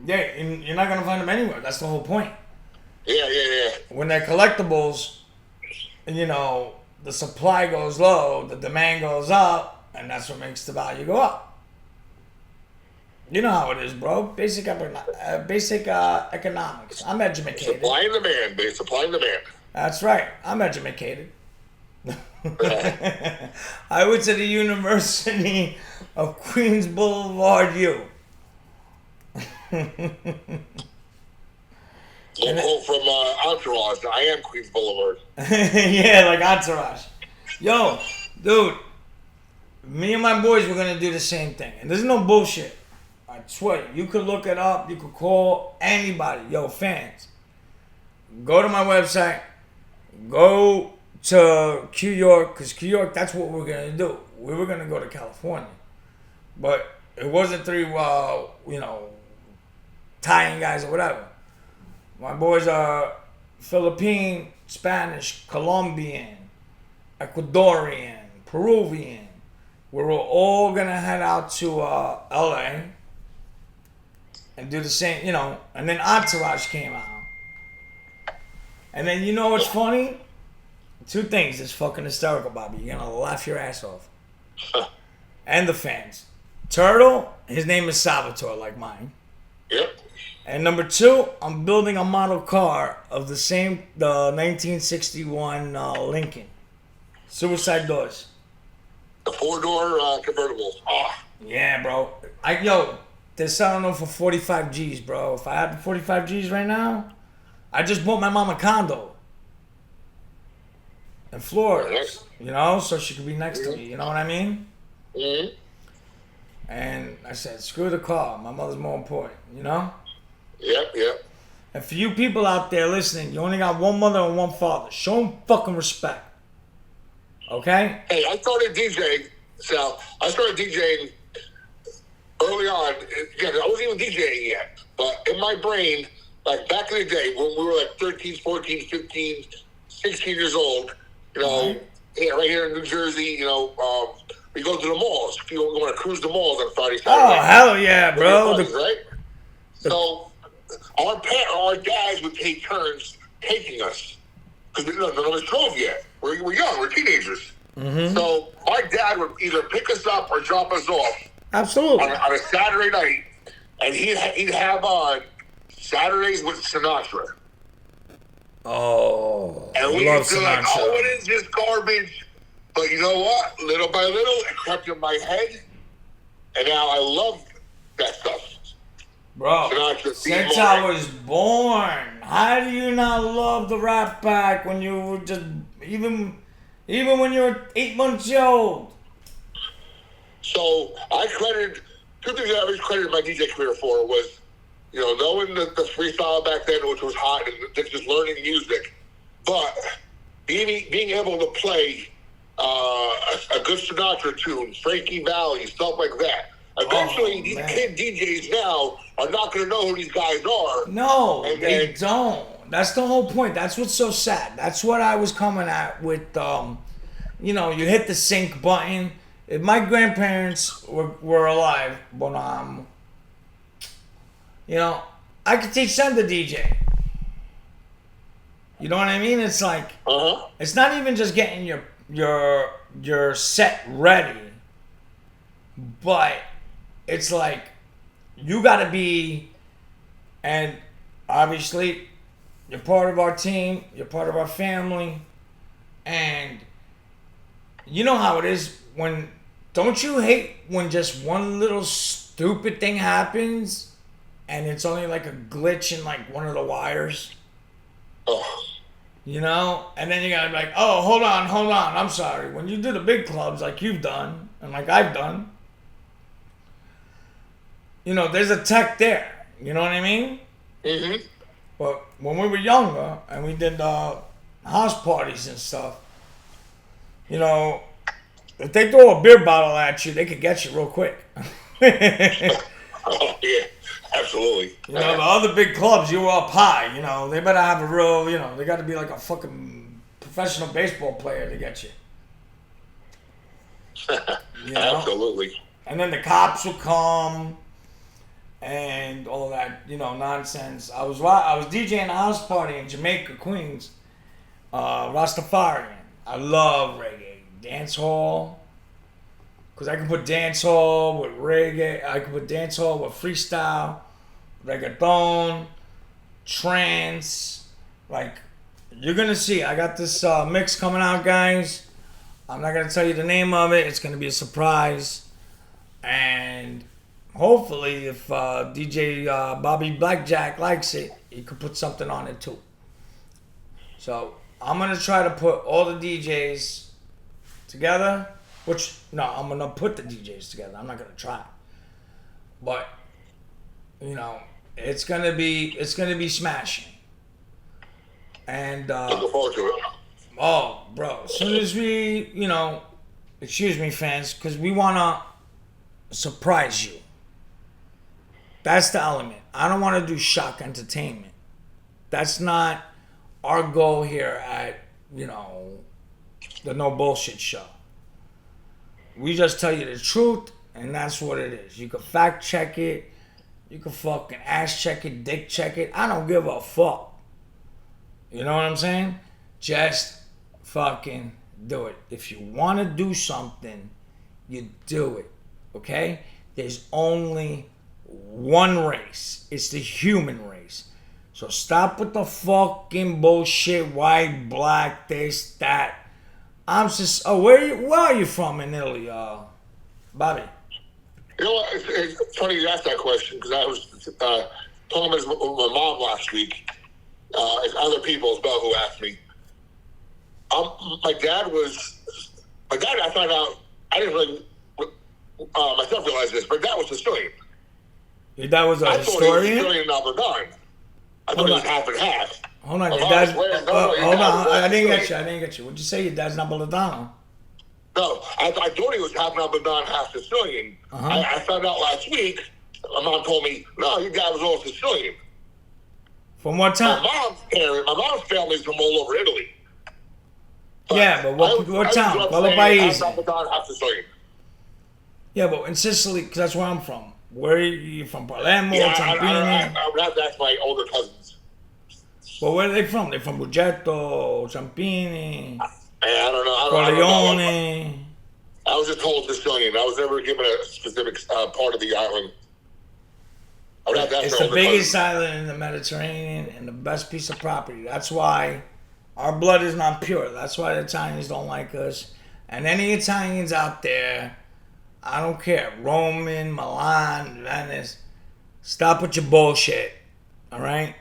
Speaker 1: Yeah, you're not gonna find them anywhere. That's the whole point.
Speaker 3: Yeah.
Speaker 1: When they're collectibles, you know, the supply goes low, the demand goes up, and that's what makes the value go up. You know how it is, bro. Basic economics. I'm educated.
Speaker 3: Supply and demand, babe. Supply and demand.
Speaker 1: That's right. I'm educated. I went to the University of Queens Boulevard U.
Speaker 3: Local from Entourage. I am Queens Boulevard.
Speaker 1: Yeah, like Entourage. Yo, dude, me and my boys were gonna do the same thing, and there's no bullshit. I swear, you could look it up. You could call anybody. Yo, fans, go to my website. Go to Q York, because Q York, that's what we're going to do. We were going to go to California. But it wasn't through, Italian guys or whatever. My boys are Philippine, Spanish, Colombian, Ecuadorian, Peruvian. We were all going to head out to LA and do the same, and then Entourage came out. And then you know what's funny? 2 things that's fucking hysterical, Bobby. You're gonna laugh your ass off. And the fans. Turtle, his name is Salvatore, like mine.
Speaker 3: Yep.
Speaker 1: And number 2, I'm building a model car of the 1961 Lincoln. Suicide doors.
Speaker 3: The 4-door convertible. Oh.
Speaker 1: Yeah, bro. They're selling them for 45 G's, bro. If I had the 45 G's right now, I just bought my mom a condo in Florida, so she could be next to me. You know what I mean?
Speaker 3: Mm-hmm.
Speaker 1: And I said, screw the car. My mother's more important, you know?
Speaker 3: Yep.
Speaker 1: And for you people out there listening, you only got one mother and one father. Show them fucking respect. Okay?
Speaker 3: Hey, I started DJing, Sal. I started DJing early on. Again, I wasn't even DJing yet. But in my brain, like back in the day when we were like 13, 14, 15, 16 years old, you know, right here in New Jersey, you know, we go to the malls. You want to cruise the malls on Friday, Saturday.
Speaker 1: Oh, hell yeah, bro.
Speaker 3: Buddies, right? So our dads would take turns taking us because none of us drove yet. We're young. We're teenagers.
Speaker 1: Mm-hmm.
Speaker 3: So our dad would either pick us up or drop us off.
Speaker 1: Absolutely.
Speaker 3: On a Saturday night, and he'd have on Saturdays with Sinatra.
Speaker 1: Oh,
Speaker 3: and we
Speaker 1: love
Speaker 3: used to
Speaker 1: Sinatra.
Speaker 3: like, oh, what is this garbage? But you know what? Little by little, it crept in my head, and now I love that stuff.
Speaker 1: Bro,
Speaker 3: Sinatra,
Speaker 1: since I was born, how do you not love the Rat Pack when you were just even when you were 8 months old?
Speaker 3: So I credited two things I always credited my DJ career for was, you know, knowing the freestyle back then, which was hot, and just learning music, but being able to play a good Sinatra tune, Frankie Valli, stuff like that. Eventually, these kid DJs now are not going to know who these guys are.
Speaker 1: No, they don't. That's the whole point. That's what's so sad. That's what I was coming at with, you know, you hit the sync button. If my grandparents were alive, but you know, I could teach them to DJ. You know what I mean? It's like, it's not even just getting your set ready, but it's like you gotta be, and obviously you're part of our team, you're part of our family, and you know how it is when, don't you hate when just one little stupid thing happens and it's only like a glitch in like one of the wires?
Speaker 3: Oh.
Speaker 1: You know? And then you gotta be like, oh, hold on, I'm sorry. When you do the big clubs like you've done, and like I've done, you know, there's a tech there. You know what I mean?
Speaker 3: Mm-hmm.
Speaker 1: But when we were younger and we did house parties and stuff, you know, if they throw a beer bottle at you, they could get you real quick.
Speaker 3: Oh, yeah, absolutely.
Speaker 1: You know, the other big clubs, you were up high. You know, they better have a real, you know, they got to be like a fucking professional baseball player to get you. You know?
Speaker 3: Absolutely.
Speaker 1: And then the cops would come and all that, you know, nonsense. I was DJing a house party in Jamaica, Queens, Rastafarian. I love reggae, dance hall. Because I can put dancehall with reggae, I can put dancehall with freestyle, reggaeton, trance. Like, you're going to see. I got this mix coming out, guys. I'm not going to tell you the name of it. It's going to be a surprise. And hopefully, if DJ Bobby Blackjack likes it, he could put something on it too. So, I'm going to try to put all the DJs together. Which, no, I'm going to put the DJs together. I'm not going to try. But, you know, it's going to be smashing. And,
Speaker 3: Looking forward to it.
Speaker 1: oh, bro, as soon as we, you know, excuse me, fans, because we want to surprise you. That's the element. I don't want to do shock entertainment. That's not our goal here at, you know, the No Bullshit Show. We just tell you the truth, and that's what it is. You can fact check it. You can fucking ass check it, dick check it. I don't give a fuck. You know what I'm saying? Just fucking do it. If you want to do something, you do it. Okay? There's only one race. It's the human race. So stop with the fucking bullshit, white, black, this, that. I'm just. Oh, where are you from in Italy, Bobby?
Speaker 3: You know what? It's funny you asked that question because I was talking with my mom last week. And other people as well who asked me. My dad. I found out. I didn't really myself realized this, but that was Sicilian.
Speaker 1: Your dad was a
Speaker 3: I thought he was
Speaker 1: historian?
Speaker 3: Sicilian and Albertan. I thought it was half and half.
Speaker 1: Hold on,
Speaker 3: My
Speaker 1: your
Speaker 3: mom
Speaker 1: dad's...
Speaker 3: swears, no, your
Speaker 1: hold
Speaker 3: dad
Speaker 1: on,
Speaker 3: was
Speaker 1: I didn't
Speaker 3: Sicilian.
Speaker 1: get you. What'd you say? Your dad's Napolitano?
Speaker 3: No, I thought he was half Albertan, half Sicilian. I found out last week. My mom told me, no, your dad was all Sicilian.
Speaker 1: From what time?
Speaker 3: My mom's family's from all over Italy.
Speaker 1: Yeah, but what town? Quello Paese. Yeah, but in Sicily, because that's where I'm from. Where are you from? Palermo, Ciampino?
Speaker 3: I would have to ask my older cousins.
Speaker 1: But where are they from? They're from Buggetto, Ciampini,
Speaker 3: I don't know.
Speaker 1: Corleone.
Speaker 3: I was just told Sicilian. I was never given a specific part of the island. I would have to ask
Speaker 1: It's
Speaker 3: my
Speaker 1: the
Speaker 3: older
Speaker 1: biggest
Speaker 3: cousins.
Speaker 1: island in the Mediterranean and the best piece of property. That's why our blood is not pure. That's why the Italians don't like us. And any Italians out there, I don't care. Roman, Milan, Venice. Stop with your bullshit. All right?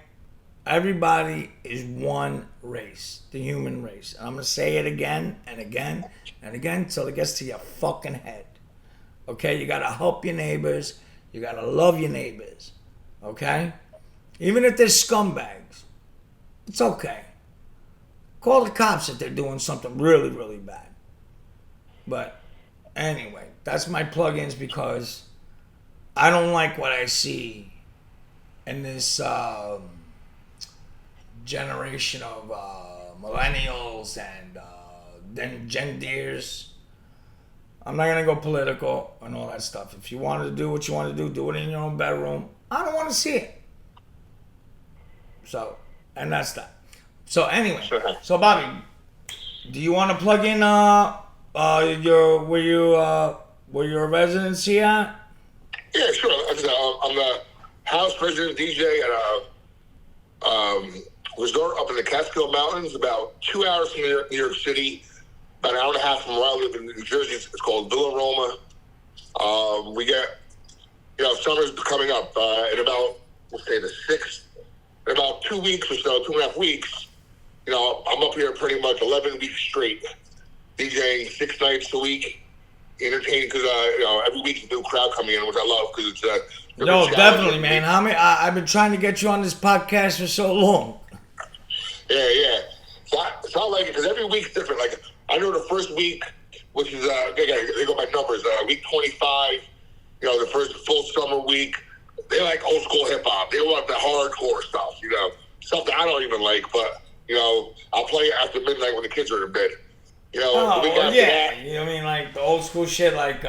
Speaker 1: Everybody is one race. The human race. And I'm going to say it again and again and again until it gets to your fucking head. Okay? You got to help your neighbors. You got to love your neighbors. Okay? Even if they're scumbags. It's okay. Call the cops if they're doing something really, really bad. But anyway, that's my plugins because I don't like what I see in this generation of millennials and then Gen Deers. I'm not gonna go political and all that stuff. If you want to do what you want to do it in your own bedroom. I don't want to see it. So, and that's that. So anyway, so Bobby, do you want to plug in where your residency at?
Speaker 3: Yeah, sure. I'm the house president DJ at a resort up in the Catskill Mountains, about 2 hours from New York City, about an hour and a half from where I live in New Jersey. It's called Villa Roma. We get, summer's coming up in about, let's say the 6th, in about 2 weeks or so, 2.5 weeks. I'm up here pretty much 11 weeks straight, DJing 6 nights a week, entertaining because every week's a new crowd coming in, which I love because it's
Speaker 1: no, definitely, man. I've been trying to get you on this podcast for so long.
Speaker 3: Yeah. So I like it because every week's different. Like I know the first week, which is they go by numbers. Week 25, the first full summer week, they like old school hip hop. They want the hardcore stuff, stuff that I don't even like, but. I'll play it after midnight when the kids are in bed. The week after that.
Speaker 1: You know what I mean? Like the old school shit like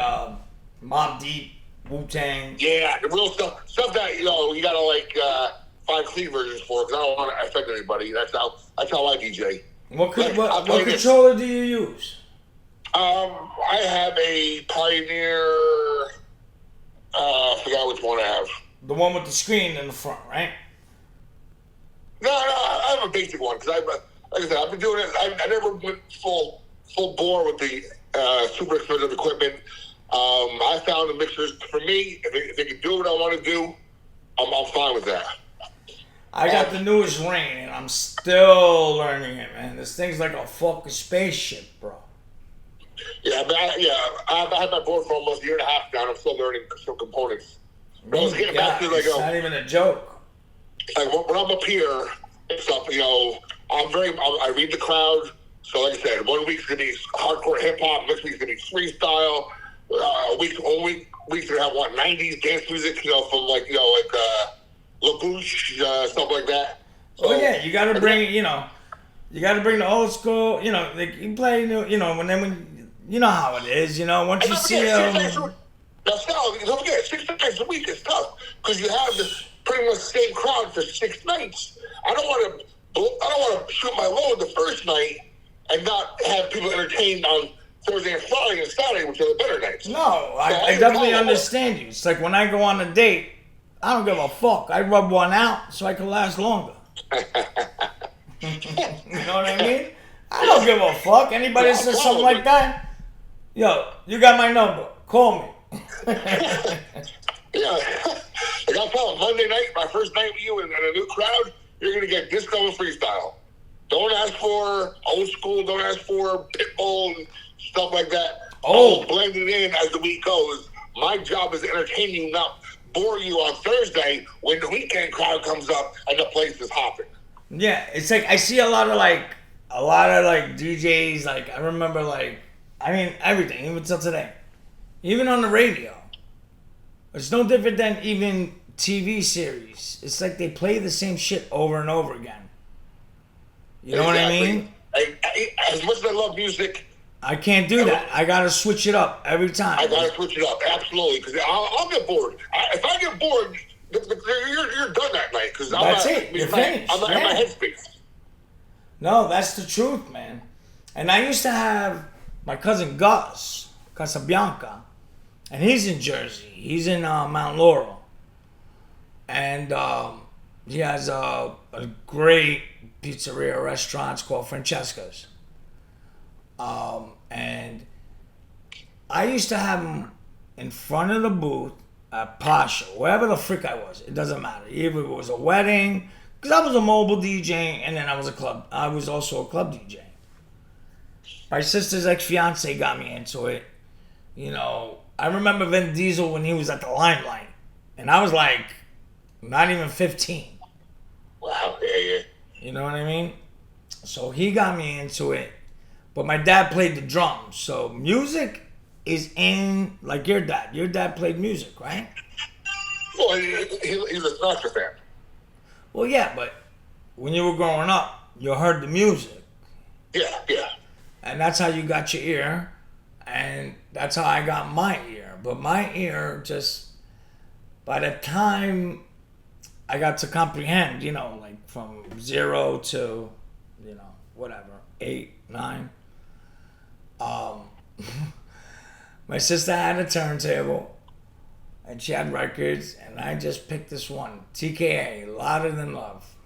Speaker 1: Mobb Deep, Wu-Tang.
Speaker 3: Yeah, the real stuff. Stuff that, you gotta find clean versions for because I don't want to affect anybody. That's how I DJ.
Speaker 1: What controller do you use?
Speaker 3: I have a Pioneer, I forgot which one I have.
Speaker 1: The one with the screen in the front, right?
Speaker 3: No, I have a basic one because like I said, I've been doing it. I never went full bore with the super expensive equipment. I found the mixers for me. If they can do what I want to do, I'm fine with that.
Speaker 1: I got the newest Rain, and I'm still learning it, man. This thing's like a fucking spaceship, bro.
Speaker 3: Yeah, I've had my board for almost a year and a half now, and I'm still learning some components. But I was getting back to
Speaker 1: it's not even a joke.
Speaker 3: Like when I'm up here and stuff, I read the crowd. So like I said, 1 week's gonna be hardcore hip hop, next week's gonna be freestyle. Week's gonna have 90s dance music, from No Bullsh, stuff like that. So,
Speaker 1: you gotta bring you gotta bring the old school. You play when you know how it is. Once you see
Speaker 3: don't forget 6 nights a week is tough because you have this. Pretty much the same crowd for 6 nights. I don't want to shoot my load the first night and not have people entertained on Thursday and Friday and Saturday, which are the better nights.
Speaker 1: No, I definitely understand you. It's like when I go on a date, I don't give a fuck. I rub one out so I can last longer. You know what I mean? I don't give a fuck. Anybody that says something like that, yo, you got my number. Call me.
Speaker 3: Yeah. Like I'll tell them, Monday night, my first night with you and a new crowd, you're going to get disco and freestyle. Don't ask for old school. Don't ask for Pitbull and stuff like that.
Speaker 1: Oh.
Speaker 3: I'll blend it in as the week goes. My job is to entertain you, not bore you on Thursday when the weekend crowd comes up and the place is hopping.
Speaker 1: Yeah, it's like I see a lot of DJs. Like I remember, everything, even till today, even on the radio. It's no different than even TV series. It's like they play the same shit over and over again. You know what I mean?
Speaker 3: As much as I love music,
Speaker 1: I can't do that. I gotta switch it up every time.
Speaker 3: I gotta switch it up, absolutely, because I'll get bored. If I get bored, you're done that night. Because
Speaker 1: that's it. You're finished.
Speaker 3: I'm not in my headspace.
Speaker 1: No, that's the truth, man. And I used to have my cousin Gus Casabianca, and he's in Jersey. He's in Mount Laurel, and he has a great pizzeria restaurant called Francesca's. And I used to have him in front of the booth at Pasha, wherever the frick I was. It doesn't matter. Either it was a wedding, because I was a mobile DJ, and then I was also a club DJ. My sister's ex-fiance got me into it. You know, I remember Vin Diesel when he was at the Limelight, and I was like, not even 15.
Speaker 3: Wow, yeah.
Speaker 1: You know what I mean? So he got me into it. But my dad played the drums. So music is in, like your dad. Your dad played music, right?
Speaker 3: Well, he's a Sinatra fan.
Speaker 1: Well, yeah, but when you were growing up, you heard the music.
Speaker 3: Yeah.
Speaker 1: And that's how you got your ear. And that's how I got my ear. But my ear just, by the time I got to comprehend, you know, like from 0 to, you know, whatever, 8, 9. My sister had a turntable and she had records, and I just picked this one, TKA, Louder Than Love.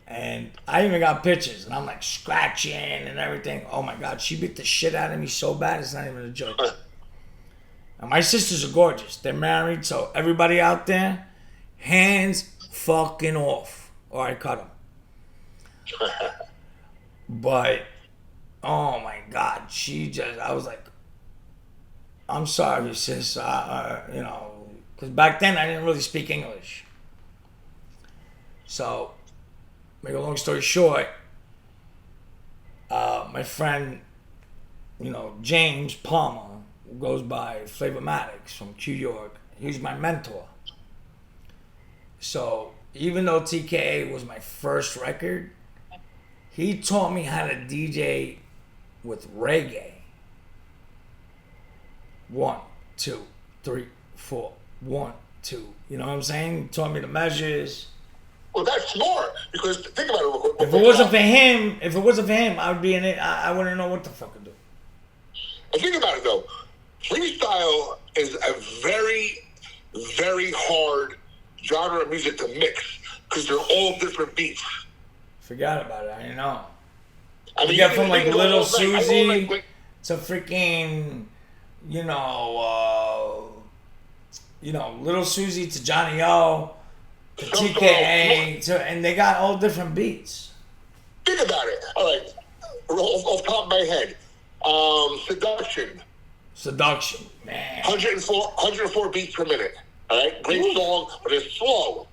Speaker 1: And I even got pictures, and I'm like scratching and everything. Oh my God, she beat the shit out of me so bad, it's not even a joke. And my sisters are gorgeous. They're married, so everybody out there, hands fucking off, or I cut them. But, oh my God, I was like, I'm sorry, sis, you know, because back then I didn't really speak English. So, make a long story short, my friend, you know, James Palmer, who goes by Flavormatics from Q York, he was my mentor. So, even though TKA was my first record, he taught me how to DJ with reggae. 1, 2, 3, 4, 1, 2. You know what I'm saying? He taught me the measures.
Speaker 3: Well, that's smart, because think about it real quick.
Speaker 1: If it wasn't for him, I would be in it. I wouldn't know what the fuck to do.
Speaker 3: And think about it though. Freestyle is a very, very hard genre of music to mix, because they're all different beats.
Speaker 1: Forgot about it. I didn't know.
Speaker 3: I mean,
Speaker 1: you get from like Little
Speaker 3: like,
Speaker 1: Susie to freaking, you know, Little Susie to Johnny O to TKA and they got all different beats.
Speaker 3: Think about it. All right, off the top of my head, Seduction,
Speaker 1: man.
Speaker 3: 104 beats per minute. All right, great song, but it's slow.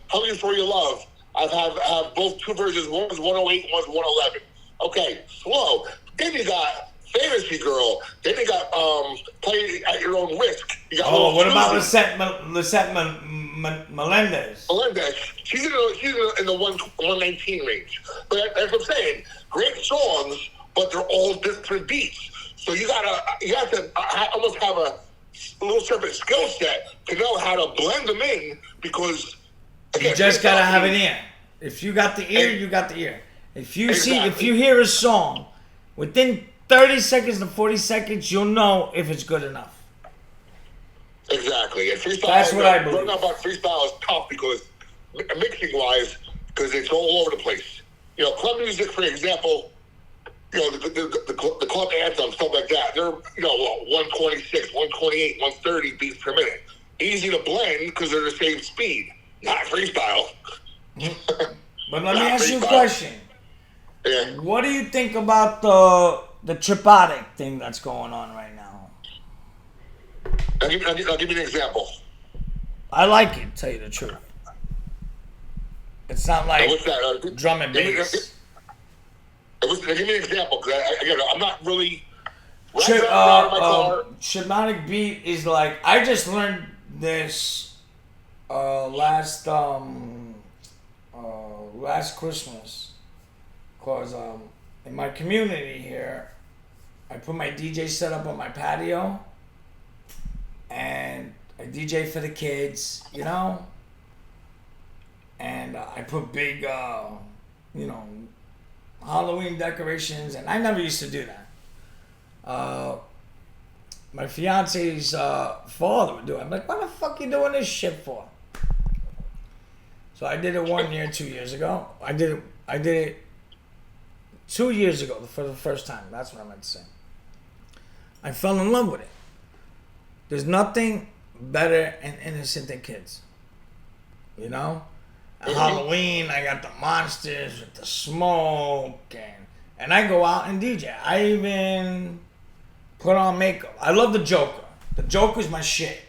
Speaker 3: Hungry for Your Love. I have both two versions. One is 108, one's 111. Okay, slow. Then you got Fantasy Girl. Then you got Play at Your Own Risk. You got
Speaker 1: what about Lisette Melendez?
Speaker 3: She's in the 119 range. But that's what I'm saying. Great songs, but they're all different beats. So you have to almost have a little separate skill set to know how to blend them in, because
Speaker 1: you just gotta have an ear. If you got the ear, you got the ear. If you hear a song, within 30 seconds to 40 seconds, you'll know if it's good enough.
Speaker 3: Exactly. And freestyle,
Speaker 1: that's what I believe.
Speaker 3: Learning about freestyle is tough, because mixing-wise, because it's all over the place. You know, club music, for example, you know, the club anthem, stuff like that, they're, 126, 128, 130 beats per minute. Easy to blend because they're the same speed. Not freestyle.
Speaker 1: But let me ask you a question.
Speaker 3: Yeah.
Speaker 1: What do you think about the Tripotic thing that's going on right now?
Speaker 3: I'll give you an example.
Speaker 1: I like it, tell you the truth. It's not like
Speaker 3: What's that?
Speaker 1: drum and bass.
Speaker 3: Give me an example, because again, I'm not really right around my car.
Speaker 1: Shamanic beat is like, I just learned this last Christmas, cause in my community here, I put my DJ set up on my patio, and I DJ for the kids, you know, and I put big, you know, Halloween decorations, and I never used to do that. My fiance's father would do it. I'm like, what the fuck you doing this shit for? So I did it 1 year, 2 years ago. I did it 2 years ago for the first time. That's what I meant to say. I fell in love with it. There's nothing better and innocent than kids. You know? At Halloween, I got the monsters with the smoke, and I go out and DJ. I even put on makeup. I love the Joker. The Joker's my shit.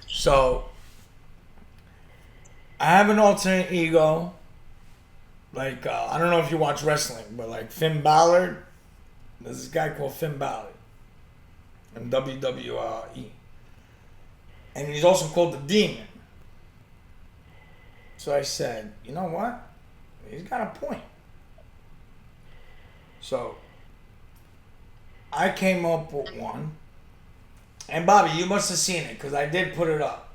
Speaker 1: So I have an alternate ego. Like, I don't know if you watch wrestling, but like Finn Balor, there's this guy called Finn Balor in WWE. And he's also called the Demon. So I said, you know what? He's got a point. So I came up with one. And Bobby, you must have seen it because I did put it up.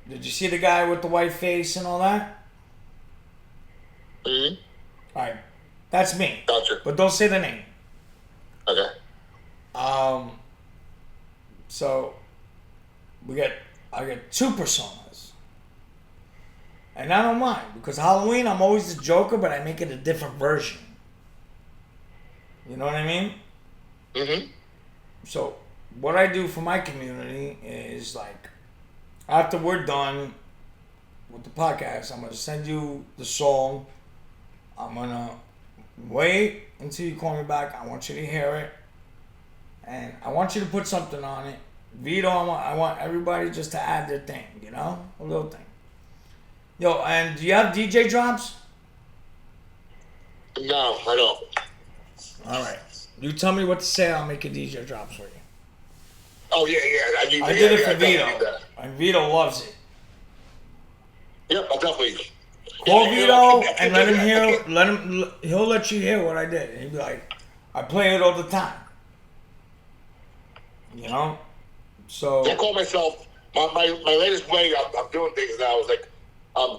Speaker 1: Did you see the guy with the white face and all that?
Speaker 3: Mm-hmm.
Speaker 1: All right. That's me.
Speaker 3: Gotcha.
Speaker 1: But don't say the name.
Speaker 3: Okay.
Speaker 1: So I get two personas. And I don't mind because Halloween I'm always the Joker, but I make it a different version. You know what I mean?
Speaker 3: Mm-hmm.
Speaker 1: So what I do for my community is like after we're done with the podcast, I'm gonna send you the song. I'm gonna wait until you call me back. I want you to hear it. And I want you to put something on it. Vito, I want everybody just to add their thing, you know? A little thing. Yo, and do you have DJ drops?
Speaker 3: No, I don't.
Speaker 1: All right. You tell me what to say, I'll make a DJ drops for you.
Speaker 3: Oh, yeah.
Speaker 1: I did it for Vito. And Vito loves it.
Speaker 3: Yep, I'll definitely.
Speaker 1: Call Vito and let him hear, he'll let you hear what I did. And he'll be like, I play it all the time. You know? So.
Speaker 3: I call myself, my latest way I'm doing things now is like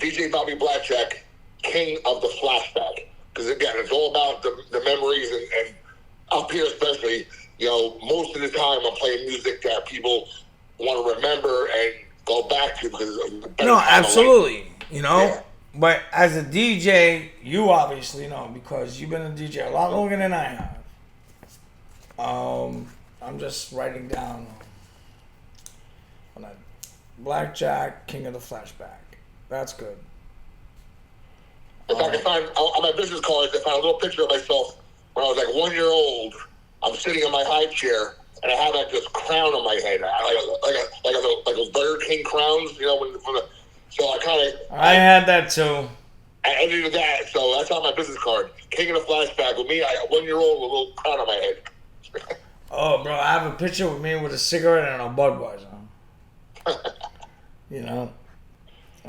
Speaker 3: DJ Bobby Blackjack, King of the Flashback. Because again, it's all about the memories and up here especially, you know, most of the time I'm playing music that people want to remember and go back to because
Speaker 1: no, absolutely. You know? Yeah. But as a DJ, you obviously know because you've been a DJ a lot longer than I have. I'm just writing down on that Blackjack, King of the Flashback. That's good.
Speaker 3: If I can find on my business cards, I found a little picture of myself when I was like 1 year old. I'm sitting in my high chair and I have like this crown on my head, like those Burger King crowns, you know. So I
Speaker 1: had that too.
Speaker 3: I edited that, so that's on my business card. King of the Flashback with me. I got 1 year old with a little crown on my head.
Speaker 1: Oh, bro, I have a picture with me with a cigarette and a Budweiser. You know,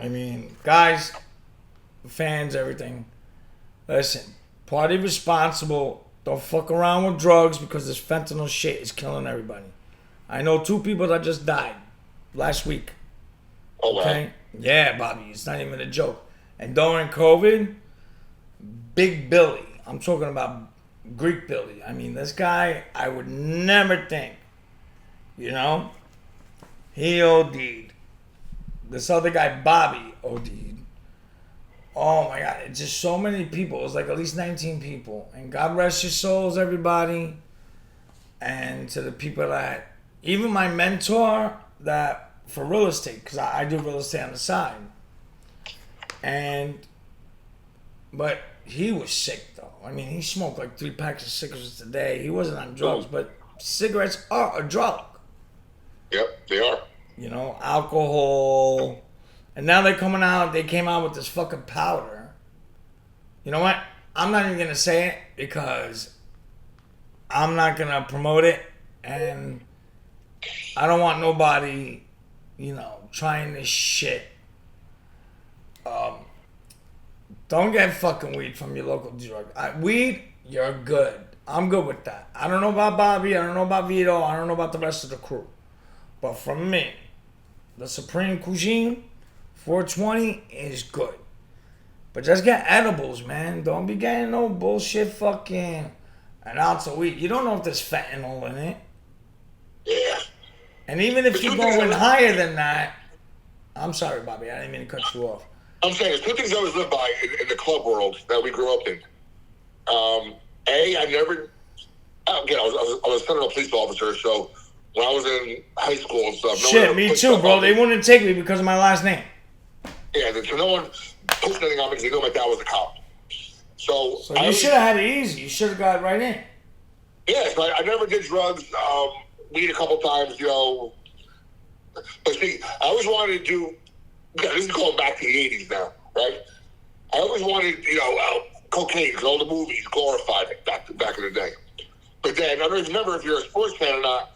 Speaker 1: I mean, guys, fans, everything. Listen, party responsible. Don't fuck around with drugs because this fentanyl shit is killing everybody. I know 2 people that just died last week.
Speaker 3: Oh, wow.
Speaker 1: Okay? Yeah, Bobby, it's not even a joke. And during COVID, Big Billy, I'm talking about Greek Billy. I mean, this guy, I would never think, you know, he OD'd. This other guy, Bobby, OD'd. Oh my God, it's just so many people. It was like at least 19 people. And God rest your souls, everybody. And to the people that, even my mentor that for real estate, because I do real estate on the side. But he was sick though. I mean, he smoked like 3 packs of cigarettes a day. He wasn't on drugs, but cigarettes are a drug.
Speaker 3: Yep, they are.
Speaker 1: You know, alcohol. And now they're coming out, they came out with this fucking powder. You know what? I'm not even going to say it because I'm not going to promote it. And I don't want nobody, you know, trying this shit. Don't get fucking weed from your local drug. Weed, you're good. I'm good with that. I don't know about Bobby. I don't know about Vito. I don't know about the rest of the crew. But for me, the Supreme Cuisine 420 is good. But just get edibles, man. Don't be getting no bullshit fucking an ounce of weed. You don't know if there's fentanyl in it.
Speaker 3: Yeah.
Speaker 1: And even if you're going higher than that, I'm sorry, Bobby. I didn't mean to cut you off.
Speaker 3: I'm saying there's two things I always live by in the club world that we grew up in. I never. Again, I was a federal police officer, so when I was in high school and stuff.
Speaker 1: Shit, me too, bro. They wouldn't take me because of my last name.
Speaker 3: Yeah, so no one posted anything on me because they knew my dad was a cop. So
Speaker 1: you should have had it easy. You should have got right in.
Speaker 3: Yeah, so I never did drugs. Weed a couple times, you know. But see, I always wanted to do. Yeah, this is going back to the 80s now, right? I always wanted, you know, cocaine, because all the movies glorified it back in the day. But then, I don't even remember if you're a sports fan or not,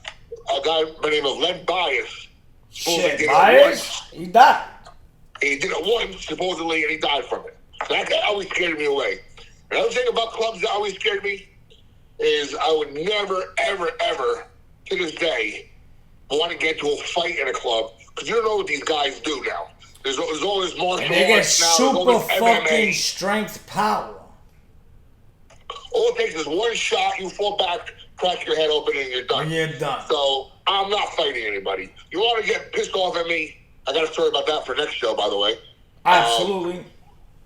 Speaker 3: a guy by the name of Len Bias.
Speaker 1: Shit, Bias? He died.
Speaker 3: He did it once, supposedly, and he died from it. That always scared me away. Another thing about clubs that always scared me is I would never, ever, ever, to this day, want to get into a fight in a club, because you don't know what these guys do now. There's all this martial arts now.
Speaker 1: They get super fucking strength power.
Speaker 3: All it takes is one shot, you fall back, crack your head open, and you're done.
Speaker 1: And you're done.
Speaker 3: So I'm not fighting anybody. You want to get pissed off at me? I got a story about that for next show, by the way.
Speaker 1: Absolutely.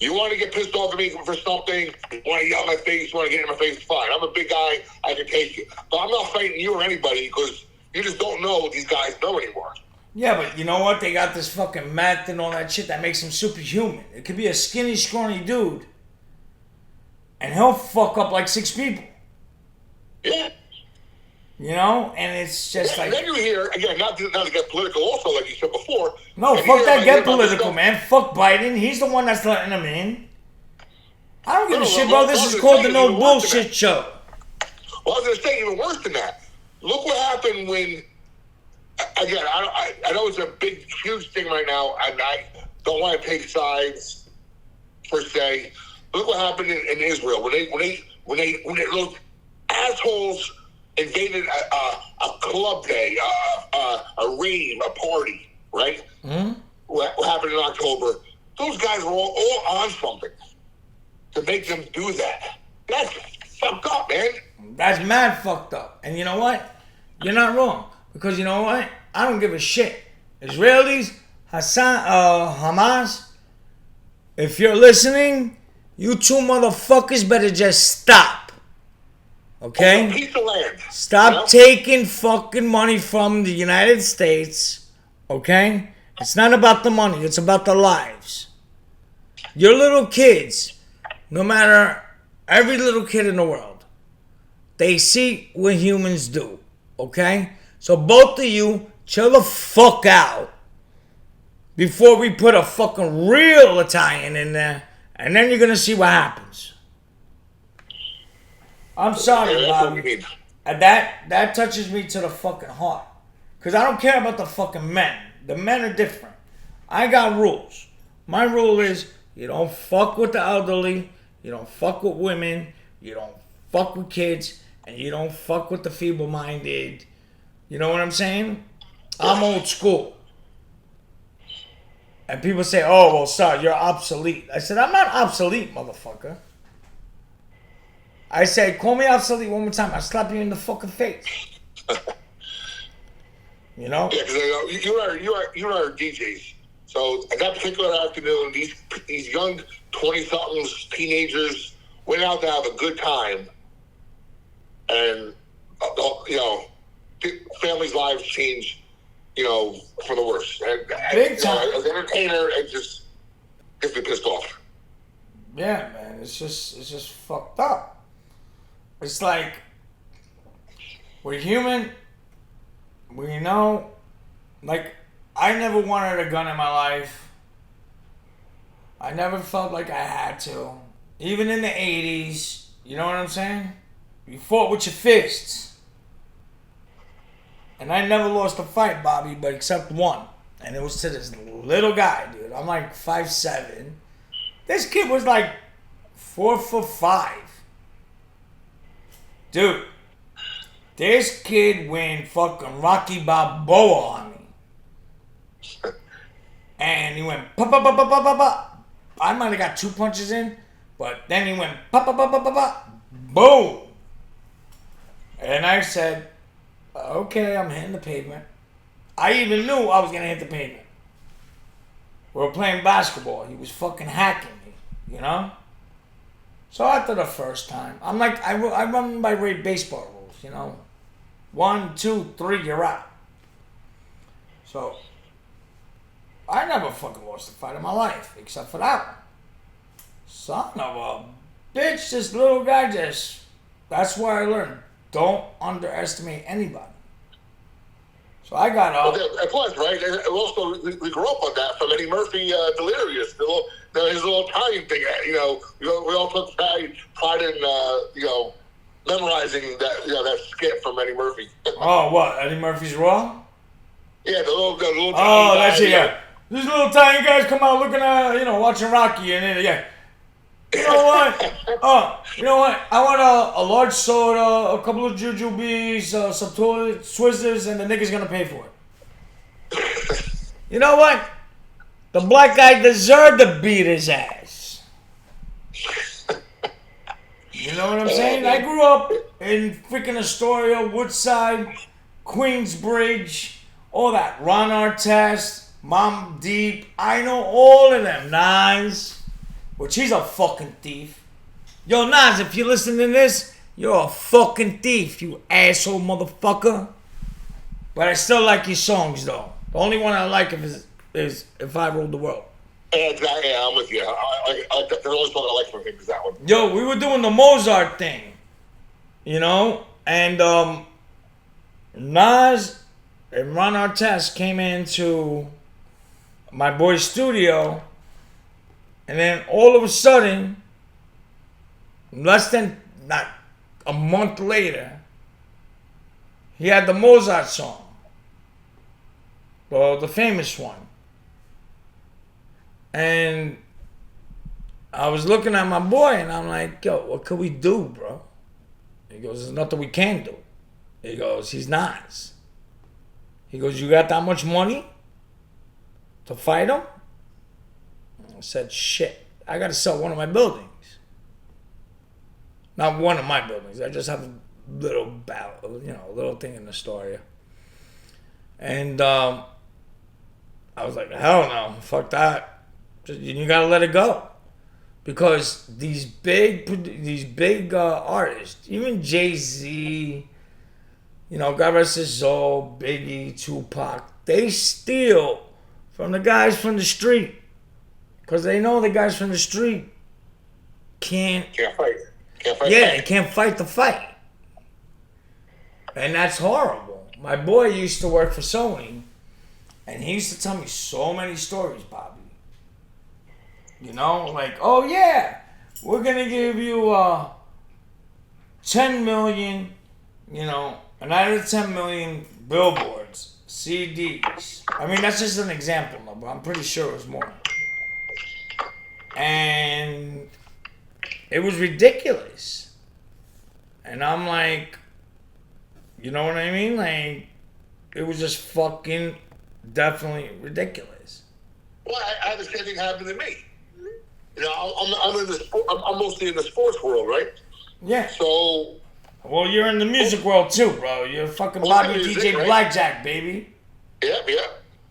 Speaker 3: You want to get pissed off at me for something? You want to yell in my face? You want to get in my face? Fine. I'm a big guy. I can take it. But I'm not fighting you or anybody because you just don't know what these guys know anymore.
Speaker 1: Yeah, but you know what? They got this fucking meth and all that shit that makes him superhuman. It could be a skinny, scrawny dude, and he'll fuck up like 6 people.
Speaker 3: Yeah.
Speaker 1: You know? And it's just like...
Speaker 3: And then you hear, again, not to get political also, like you said before.
Speaker 1: No, fuck that, get political, man. Fuck Biden. He's the one that's letting him in. I don't give a shit, bro. This is called the No Bullshit Show.
Speaker 3: Well, I was going to say even worse than that. Look what happened when... Again, I know it's a big, huge thing right now, and I don't want to take sides per se. Look what happened in Israel when those assholes invaded a club day, a rave, a party, right? Mm-hmm. What happened in October? Those guys were all on something to make them do that. That's fucked up, man.
Speaker 1: That's mad fucked up. And you know what? You're not wrong. Because you know what? I don't give a shit. Israelis, Hamas, if you're listening, you two motherfuckers better just stop. Okay?
Speaker 3: Piece of land.
Speaker 1: Stop taking fucking money from the United States. Okay? It's not about the money. It's about the lives. Your little kids, no matter every little kid in the world, they see what humans do. Okay? So both of you, chill the fuck out before we put a fucking real Italian in there, and then you're gonna see what happens. I'm sorry, Bobby. And that touches me to the fucking heart. Because I don't care about the fucking men. The men are different. I got rules. My rule is you don't fuck with the elderly, you don't fuck with women, you don't fuck with kids, and you don't fuck with the feeble-minded. You know what I'm saying? I'm old school. And people say, oh, well, sir, you're obsolete. I said, I'm not obsolete, motherfucker. I said, call me obsolete one more time. I'll slap you in the fucking face. You know?
Speaker 3: Yeah, because you are DJs. So at that particular afternoon, these young 20-somethings, teenagers, went out to have a good time. And, you know, families' lives change, you know, for the worse. And,
Speaker 1: big time.
Speaker 3: As an entertainer, it just gets me pissed off.
Speaker 1: Yeah, man. It's just fucked up. It's like, we're human. We know, like, I never wanted a gun in my life. I never felt like I had to. Even in the 80s, you know what I'm saying? You fought with your fists. And I never lost a fight, Bobby, but except one. And it was to this little guy, dude. I'm like 5'7". This kid was like 4'5". Dude, this kid went fucking Rocky Balboa on me. And he went pa pa pa pa pa pa pa. I might have got 2 punches in, but then he went pa pa pa pa pa pa. Boom. And I said, okay, I'm hitting the pavement. I even knew I was gonna hit the pavement. We were playing basketball. He was fucking hacking me, you know? So after the first time, I'm like, I run by baseball rules, you know? 1, 2, 3, you're out. So I never fucking lost a fight in my life, except for that one. Son of a bitch, this little guy that's where I learned. Don't underestimate anybody. So I got up.
Speaker 3: Of course, right? And also, we grew up on that from Eddie Murphy, Delirious. His little Italian thing. You know, we all took pride in memorizing that skit from Eddie Murphy.
Speaker 1: Oh, what? Eddie Murphy's Raw?
Speaker 3: Yeah, the little.
Speaker 1: Oh, that's it. Yeah, these little Italian guys come out looking at watching Rocky, and then yeah. You know what? You know what? I want a large soda, a couple of jujubes, some toilet Twizzlers, and the nigga's gonna pay for it. You know what? The black guy deserved to beat his ass. You know what I'm saying? I grew up in freaking Astoria, Woodside, Queensbridge, all that. Ron Artest, Mom Deep. I know all of them. Nas. Which he's a fucking thief. Yo, Nas, if you're listening to this, you're a fucking thief, you asshole motherfucker. But I still like your songs, though. The only one I like is If I Ruled the World.
Speaker 3: Exactly, yeah, I'm with you. The only song I like from him is that one.
Speaker 1: Yo, we were doing the Mozart thing, you know? And Nas and Ron Artest came into my boy's studio. And then all of a sudden, less than not a month later, he had the Mozart song. Well, the famous one. And I was looking at my boy and I'm like, yo, what could we do, bro? He goes, there's nothing we can do. He goes, he's Nas. He goes, you got that much money to fight him? I said, shit, I gotta sell one of my buildings. Not one of my buildings. I just have a little a little thing in Astoria. And I was like, hell no, fuck that. You gotta let it go. Because these big artists, even Jay-Z, God rest his soul, Biggie, Tupac, they steal from the guys from the street. Because they know the guys from the street can't fight. Yeah, they can't fight the fight. And that's horrible. My boy used to work for Sony, and he used to tell me so many stories, Bobby. Like, oh yeah, we're going to give you 10 million, and out of the 10 million, billboards, CDs. I mean, that's just an example, but I'm pretty sure it was more. And it was ridiculous. And I'm like, you know what I mean? Like, it was just fucking definitely ridiculous.
Speaker 3: Well, I had the same thing happen to me. I'm mostly in the sports world, right?
Speaker 1: Yeah.
Speaker 3: So.
Speaker 1: Well, you're in the music world too, bro. You're fucking Bobby music, DJ right? Blackjack, baby.
Speaker 3: Yeah.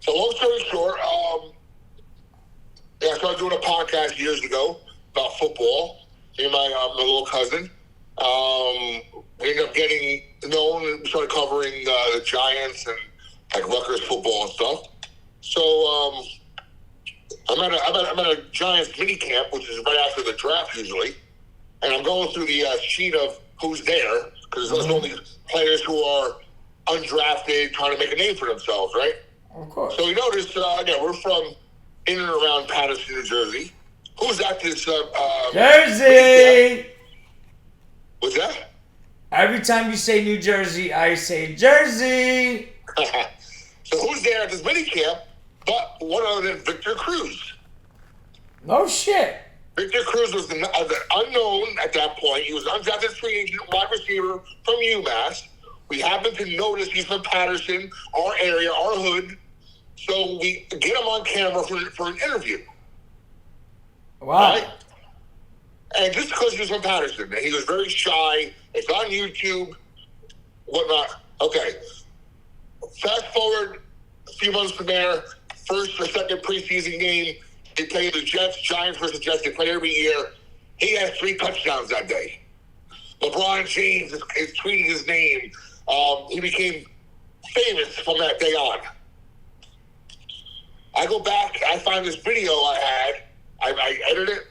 Speaker 3: So long story short, I started doing a podcast years ago about football. Me and my little cousin. We ended up getting known and started covering the Giants and like Rutgers football and stuff. So I'm at a Giants mini camp, which is right after the draft usually, and I'm going through the sheet of who's there because there's only players who are undrafted trying to make a name for themselves, right?
Speaker 1: Of course.
Speaker 3: So we noticed, again, we're from in and around Patterson, New Jersey. Who's at this?
Speaker 1: Jersey!
Speaker 3: What's that?
Speaker 1: Every time you say New Jersey, I say Jersey!
Speaker 3: So who's there at this mini camp but one other than Victor Cruz?
Speaker 1: No shit.
Speaker 3: Victor Cruz was the unknown at that point. He was an undrafted free agent wide receiver from UMass. We happened to notice he's from Patterson, our area, our hood. So we get him on camera for an interview.
Speaker 1: Wow.
Speaker 3: Right? And just because he was from Patterson, and he was very shy, it's on YouTube, whatnot. Okay. Fast forward a few months from there, first or second preseason game, they play the Jets, Giants versus Jets. They play every year. He has 3 touchdowns that day. LeBron James is tweeting his name. He became famous from that day on. I go back, I find this video I had. I edited it,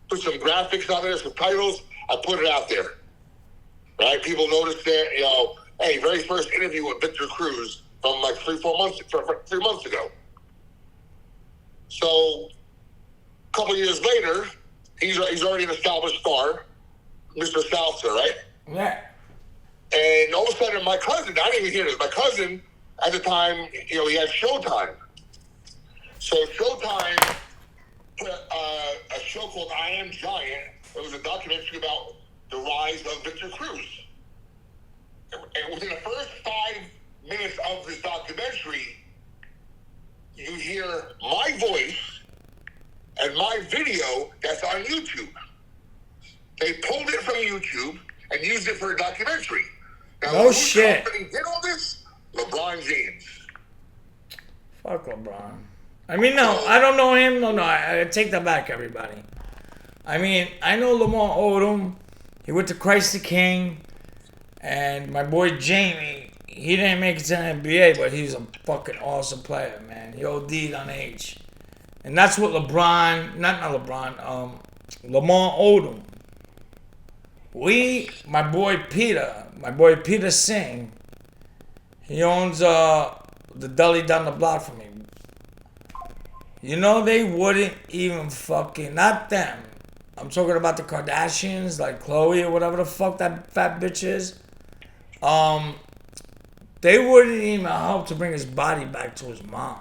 Speaker 3: put some graphics on there, some titles. I put it out there. Right? People noticed that, hey, very first interview with Victor Cruz from like 3 months ago. So a couple years later, he's already an established star, Mr. Salsa, right?
Speaker 1: Yeah.
Speaker 3: And all of a sudden, my cousin, I didn't even hear this. My cousin, at the time, he had Showtime. So Showtime put a show called I Am Giant. It was a documentary about the rise of Victor Cruz. And within the first 5 minutes of this documentary, you hear my voice and my video that's on YouTube. They pulled it from YouTube and used it for a documentary. Now,
Speaker 1: No shit.
Speaker 3: Company did all this? LeBron James.
Speaker 1: Fuck LeBron. I mean, no, I don't know him. No, I take that back, everybody. I mean, I know Lamar Odom. He went to Christ the King. And my boy Jamie, he didn't make it to the NBA, but he's a fucking awesome player, man. He OD'd on age. And that's what Lamar Odom. My boy Peter Singh, he owns the deli down the block from me. They wouldn't even fucking, not them. I'm talking about the Kardashians, like Khloe or whatever the fuck that fat bitch is. They wouldn't even help to bring his body back to his mom.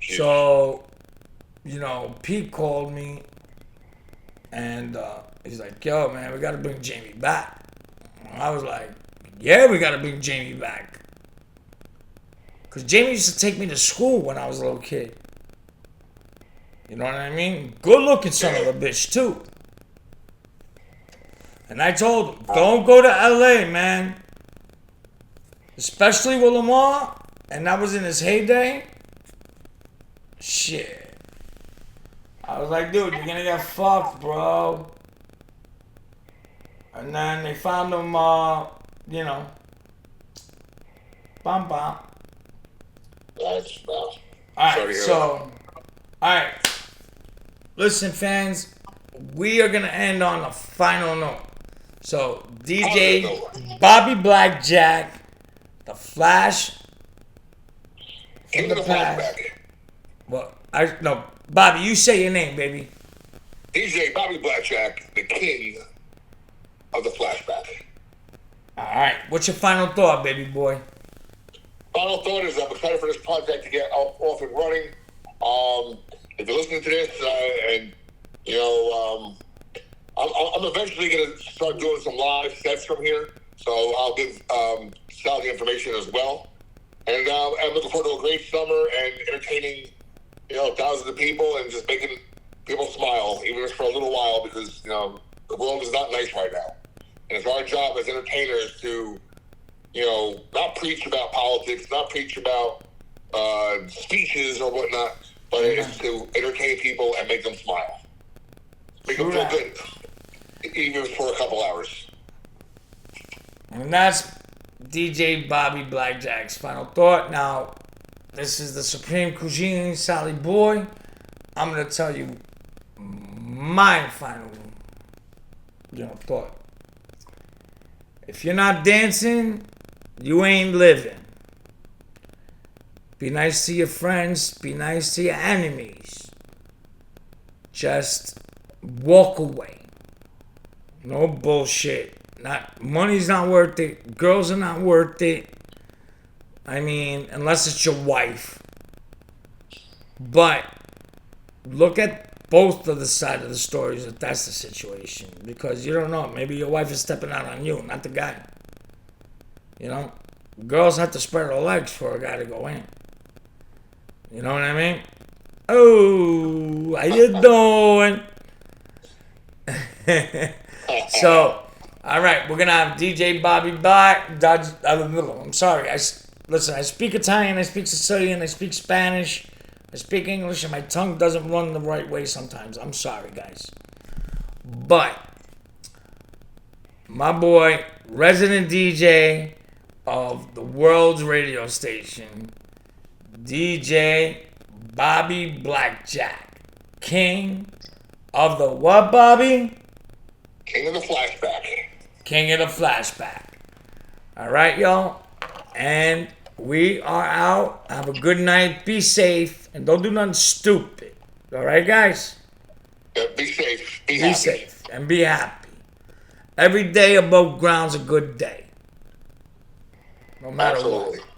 Speaker 1: So, Pete called me and he's like, yo, man, we got to bring Jamie back. And I was like, yeah, we got to bring Jamie back. Because Jamie used to take me to school when I was a little kid. You know what I mean? Good looking son of a bitch, too. And I told him, don't go to LA, man. Especially with Lamar. And that was in his heyday. Shit. I was like, dude, you're gonna get fucked, bro. And then they found him, bam, bam.
Speaker 3: That's well.
Speaker 1: Alright. Listen, fans, we are gonna end on a final note. So, DJ Bobby Blackjack, the Flash from the past. Well, Bobby, you say your name, baby.
Speaker 3: DJ Bobby Blackjack, the king of the flashback.
Speaker 1: Alright, what's your final thought, baby boy?
Speaker 3: Final thought is I'm excited for this project to get off and running. If you're listening to this, I'm eventually going to start doing some live sets from here. So I'll give Sal the information as well. And I'm looking forward to a great summer and entertaining, thousands of people and just making people smile, even if it's for a little while, because, the world is not nice right now. And it's our job as entertainers to, not preach about politics, not preach about speeches or whatnot, but it's to entertain people and make them smile. Make them feel good, even for a couple hours.
Speaker 1: And that's DJ Bobby Blackjack's final thought. Now, this is the Supreme Cuisine, Sally Boy. I'm going to tell you my final thought. If you're not dancing, you ain't living. Be nice to your friends. Be nice to your enemies. Just walk away. No bullshit. Money's not worth it. Girls are not worth it. I mean, unless it's your wife. But look at both of the side of the stories if that's the situation. Because you don't know. Maybe your wife is stepping out on you, not the guy. You know? Girls have to spread their legs for a guy to go in. You know what I mean? Oh, how you doing? So, all right, we're gonna have DJ Bobby back. I'm sorry. Listen. I speak Italian. I speak Sicilian. I speak Spanish. I speak English, and my tongue doesn't run the right way sometimes. I'm sorry, guys. But my boy, resident DJ of the world's radio station, DJ Bobby Blackjack, king of the what, Bobby?
Speaker 3: King of the flashback.
Speaker 1: King of the flashback. All right, y'all. And we are out. Have a good night. Be safe. And don't do nothing stupid. All right, guys?
Speaker 3: Yeah, be safe. Be
Speaker 1: Be
Speaker 3: happy.
Speaker 1: safe. And be happy. Every day above ground's a good day. No matter what.
Speaker 3: Absolutely.